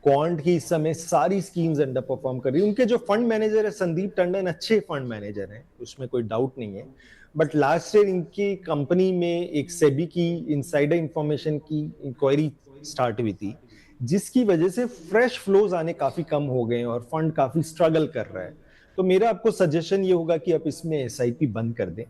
B: क्वांट की इस समय सारी स्कीम्स अंडर परफॉर्म कर रही है। उनके जो फंड मैनेजर है संदीप टंडन अच्छे फंड मैनेजर हैं, उसमें कोई डाउट नहीं है। बट लास्ट ईयर इनकी कंपनी में एक सेबी की इनसाइडर इंफॉर्मेशन की इंक्वायरी स्टार्ट हुई थी, जिसकी वजह से फ्रेश फ्लोज आने काफी कम हो गए और फंड काफी स्ट्रगल कर रहा है। तो मेरा आपको सजेशन ये होगा कि आप इसमें एसआईपी बंद कर दें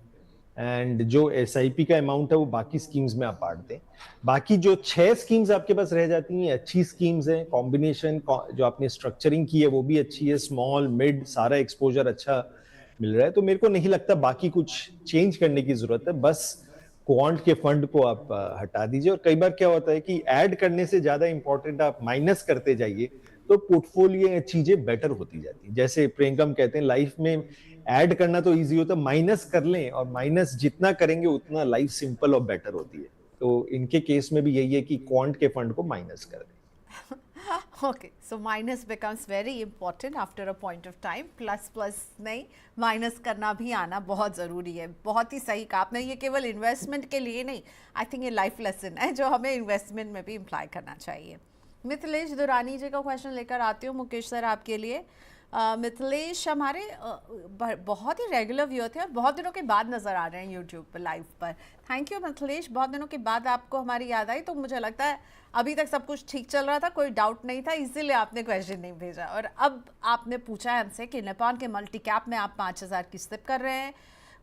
B: एंड जो एसआईपी का अमाउंट है वो बाकी स्कीम्स में आप बांट दें। बाकी जो 6 स्कीम्स आपके पास रह जाती हैं अच्छी स्कीम्स हैं, कॉम्बिनेशन जो आपने स्ट्रक्चरिंग की है वो भी अच्छी है, स्मॉल मिड सारा एक्सपोजर अच्छा मिल रहा है। तो मेरे को नहीं लगता बाकी कुछ चेंज करने की जरूरत है, बस क्वांट के फंड को आप हटा दीजिए। और कई बार क्या होता है कि ऐड करने से ज्यादा इंपॉर्टेंट आप माइनस करते जाइए तो पोर्टफोलियो चीजें बेटर होती जाती। जैसे प्रियंकम कहते हैं लाइफ में ऐड करना तो इजी होता है, माइनस कर लें और माइनस जितना करेंगे उतना लाइफ सिंपल और बेटर होती है। तो इनके केस में भी यही है कि क्वांट के फंड को माइनस कर दें।
A: Okay, so minus becomes very important after a point of time. Plus नहीं, माइनस करना भी आना बहुत ज़रूरी है। बहुत ही सही कहा आपने, ये केवल इन्वेस्टमेंट के लिए नहीं, आई थिंक ये लाइफ लेसन है जो हमें इन्वेस्टमेंट में भी इम्प्लाई करना चाहिए। मिथिलेश दुरानी जी का क्वेश्चन लेकर आती हूँ मुकेश सर आपके लिए। मिथिलेश हमारे बहुत ही रेगुलर व्यू थे और बहुत दिनों के बाद नज़र आ रहे हैं यूट्यूब पर लाइव पर। थैंक यू मिथिलेश, बहुत दिनों के बाद आपको हमारी याद आई। तो मुझे लगता है अभी तक सब कुछ ठीक चल रहा था, कोई डाउट नहीं था, इसीलिए आपने क्वेश्चन नहीं भेजा। और अब आपने पूछा है हमसे कि निपॉन के मल्टी कैप में आप 5000 की सिप कर रहे हैं,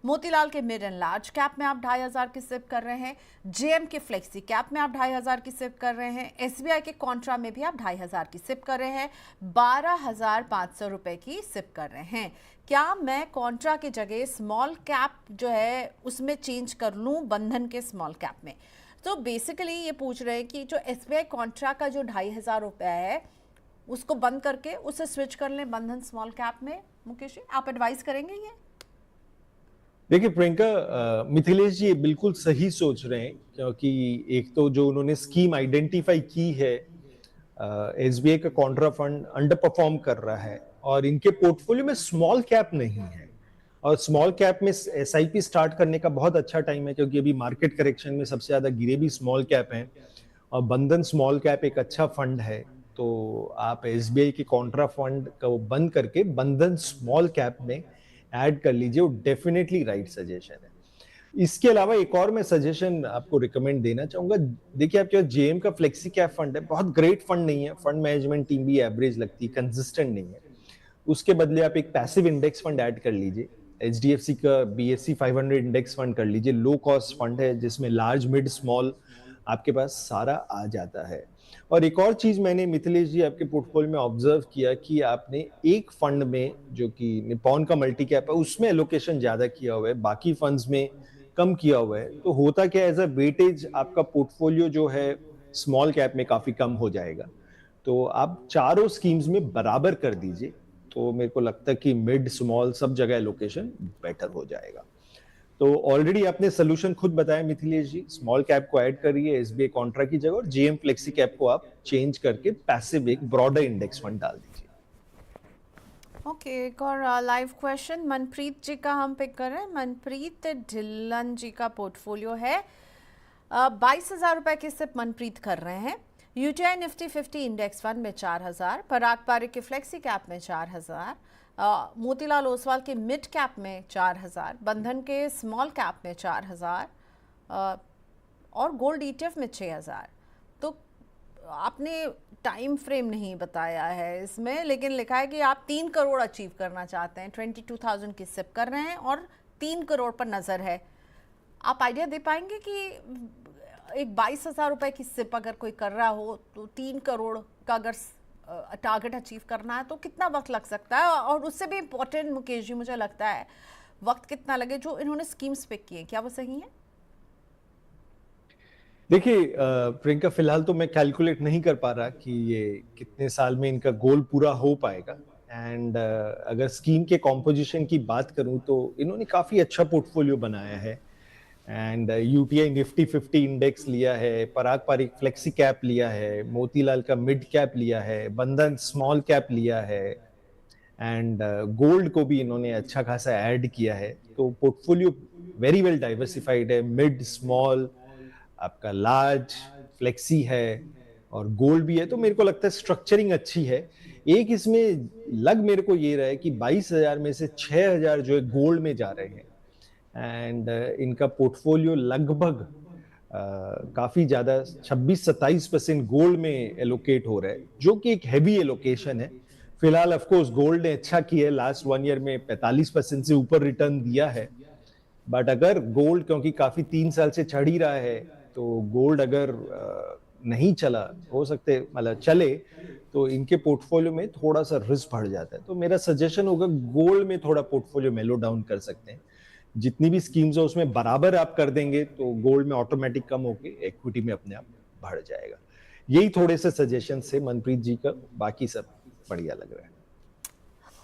A: मोतीलाल के मिड एंड लार्ज कैप में आप 2500 की सिप कर रहे हैं, जेएम के फ्लेक्सी कैप में आप 2500 की सिप कर रहे हैं, एसबीआई के कॉन्ट्रा में भी आप 2500 की सिप कर रहे हैं, 12500 रुपए की सिप कर रहे हैं। क्या मैं कॉन्ट्रा की जगह स्मॉल कैप जो है उसमें चेंज कर लूँ बंधन के स्मॉल कैप में? तो बेसिकली ये पूछ रहे हैं कि जो एसबीआई कॉन्ट्रा का जो 2500 रुपये है उसको बंद करके उसे स्विच कर लें बंधन स्मॉल कैप में। मुकेश जी आप एडवाइस करेंगे ये?
B: देखिए प्रियंका, मिथिलेश जी बिल्कुल सही सोच रहे हैं, क्योंकि एक तो जो उन्होंने स्कीम आइडेंटिफाई की है, एसबीआई का कॉन्ट्रा फंड अंडर परफॉर्म कर रहा है और इनके पोर्टफोलियो में स्मॉल कैप नहीं है। और स्मॉल कैप में एसआईपी स्टार्ट करने का बहुत अच्छा टाइम है, क्योंकि अभी मार्केट करेक्शन में सबसे ज्यादा गिरे भी स्मॉल कैप हैं और बंधन स्मॉल कैप एक अच्छा फंड है। तो आप एसबीआई के कॉन्ट्रा फंड को बंद करके बंधन स्मॉल कैप में ऐड कर लीजिए, वो डेफिनेटली राइट सजेशन है। इसके अलावा एक और मैं सजेशन आपको रिकमेंड देना चाहूंगा। देखिए आपके पास जेएम का फ्लेक्सी कैप फंड है, बहुत ग्रेट फंड नहीं है, फंड मैनेजमेंट टीम भी एवरेज लगती है, कंसिस्टेंट नहीं है। उसके बदले आप एक पैसिव इंडेक्स फंड ऐड कर लीजिए, एचडीएफसी का बीएससी 500 इंडेक्स फंड कर लीजिए। लो कॉस्ट फंड है जिसमें लार्ज मिड स्मॉल आपके पास सारा आ जाता है। और एक और चीज मैंने मिथिलेश जी आपके पोर्टफोलियो में ऑब्जर्व किया कि आपने एक फंड में जो कि निपॉन का मल्टी कैप है उसमें एलोकेशन ज्यादा किया हुआ है, बाकी फंड्स में कम किया हुआ है। तो होता क्या है, एज अ वेटेज आपका पोर्टफोलियो जो है स्मॉल कैप में काफी कम हो जाएगा। तो आप चारों स्कीम्स में बराबर कर दीजिए, तो मेरे को लगता है कि मिड स्मॉल सब जगह एलोकेशन बेटर हो जाएगा। तो ऑलरेडी आपने सोल्यूशन खुद बताया मिथिलेश जी, स्मॉल कैप को ऐड करिए एसबीआई कॉन्ट्रा की जगह और जेएम फ्लेक्सी कैप को आप चेंज करके पैसिव एक ब्रॉडर इंडेक्स फंड डाल दीजिए।
A: ओके, एक और लाइव क्वेश्चन मनप्रीत जी का हम पिक कर रहे हैं। मनप्रीत ढिल्लन जी का पोर्टफोलियो है 22,000 रुपए की सिप मनप्रीत कर रहे हैं। यूटीआई निफ्टी 50 इंडेक्स फंड में 4000, पराग पारिक के फ्लेक्सी कैप में 4000, मोतीलाल ओसवाल के मिड कैप में 4000, बंधन के स्मॉल कैप में 4000 और गोल्ड ईटीएफ में 6000। तो आपने टाइम फ्रेम नहीं बताया है इसमें, लेकिन लिखा है कि आप 3 करोड़ अचीव करना चाहते हैं, 22,000 की सिप कर रहे हैं और 3 करोड़ पर नज़र है। आप आइडिया दे पाएंगे कि एक 22,000 रुपए की सिप अगर कोई कर रहा हो तो 3 करोड़ का अगर टारगेट अचीव करना है तो कितना वक्त लग सकता है? और उससे भी इम्पोर्टेंट मुकेश जी मुझे लगता है वक्त कितना लगे जो इन्होंने स्कीम्स पिक किए, क्या वो सही है?
B: देखिए प्रियंका, फिलहाल तो मैं कैलकुलेट नहीं कर पा रहा कि ये कितने साल में इनका गोल पूरा हो पाएगा। एंड अगर स्कीम के कॉम्पोजिशन की बात करूं तो इन्होंने काफी अच्छा पोर्टफोलियो बनाया है। एंड यूटीआई निफ्टी 50 इंडेक्स लिया है, पराग पारिक फ्लेक्सी कैप लिया है, मोतीलाल का मिड कैप लिया है, बंधन स्मॉल कैप लिया है, एंड गोल्ड को भी इन्होंने अच्छा खासा ऐड किया है। तो पोर्टफोलियो वेरी वेल डाइवर्सिफाइड है, मिड स्मॉल, आपका लार्ज, फ्लेक्सी है और गोल्ड भी है। तो मेरे को लगता है स्ट्रक्चरिंग अच्छी है। एक इसमें लग मेरे को ये रहा है कि 22,000 में से 6,000 जो है गोल्ड में जा रहे हैं। एंड इनका पोर्टफोलियो लगभग काफी ज्यादा 26-27% गोल्ड में एलोकेट हो रहा है, जो कि एक हैवी एलोकेशन है। फिलहाल ऑफ कोर्स गोल्ड ने अच्छा किया है, लास्ट 1 ईयर में 45% से ऊपर रिटर्न दिया है। बट अगर गोल्ड, क्योंकि काफी 3 साल से चढ़ ही रहा है, तो गोल्ड अगर नहीं चला, हो सकते मतलब चले, तो इनके पोर्टफोलियो में थोड़ा सा रिस्क बढ़ जाता है। तो मेरा सजेशन होगा गोल्ड में थोड़ा पोर्टफोलियो मेलो डाउन कर सकते हैं। जितनी भी स्कीम्स है उसमें बराबर आप कर देंगे तो गोल्ड में ऑटोमेटिक कम होके इक्विटी में अपने आप बढ़ जाएगा। यही थोड़े से सजेशन से मनप्रीत जी का, बाकी सब बढ़िया लग रहा है।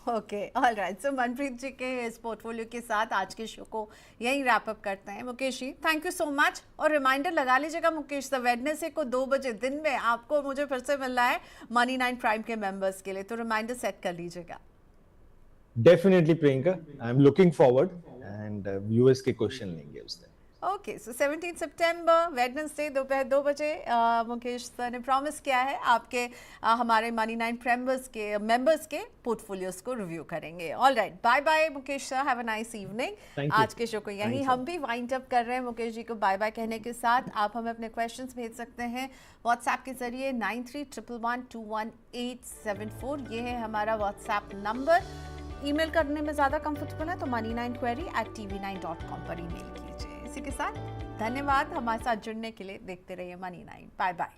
A: Okay, alright. So Manpreet ji के इस पोर्टफोलियो के साथ आज के शो को यहीं रैप अप करते हैं। Mukesh ji, thank you so much. और रिमाइंडर लगा लीजिएगा मुकेश, वेडनेसडे को 2 बजे दिन में आपको मुझे फिर से मिलना है मनी 9 प्राइम के मेंबर्स के लिए, तो रिमाइंडर सेट कर लीजिएगा।
B: Definitely Priyanka, I am looking forward and viewers के क्वेश्चन लेंगे उस दिन।
A: ओके, सो 17 सितंबर वेडनेसडे दोपहर 2 बजे मुकेश सर ने प्रॉमिस किया है आपके हमारे मनी 9 मेंबर्स के पोर्टफोलियोज को रिव्यू करेंगे। All right, bye bye Mukesh sir, have a nice evening. आज के शो को यहीं हम भी वाइंड अप कर रहे हैं। मुकेश जी को बाय बाय कहने के साथ आप हमें अपने क्वेश्चंस भेज सकते हैं व्हाट्सएप के जरिए 9311211874। ये है हमारा व्हाट्सएप नंबर। ईमेल करने में ज़्यादा कंफर्टेबल है तो money9query@tv9.com पर ईमेल कीजिए। इसी के साथ धन्यवाद हमारे साथ जुड़ने के लिए। देखते रहिए मनी 9। Bye bye.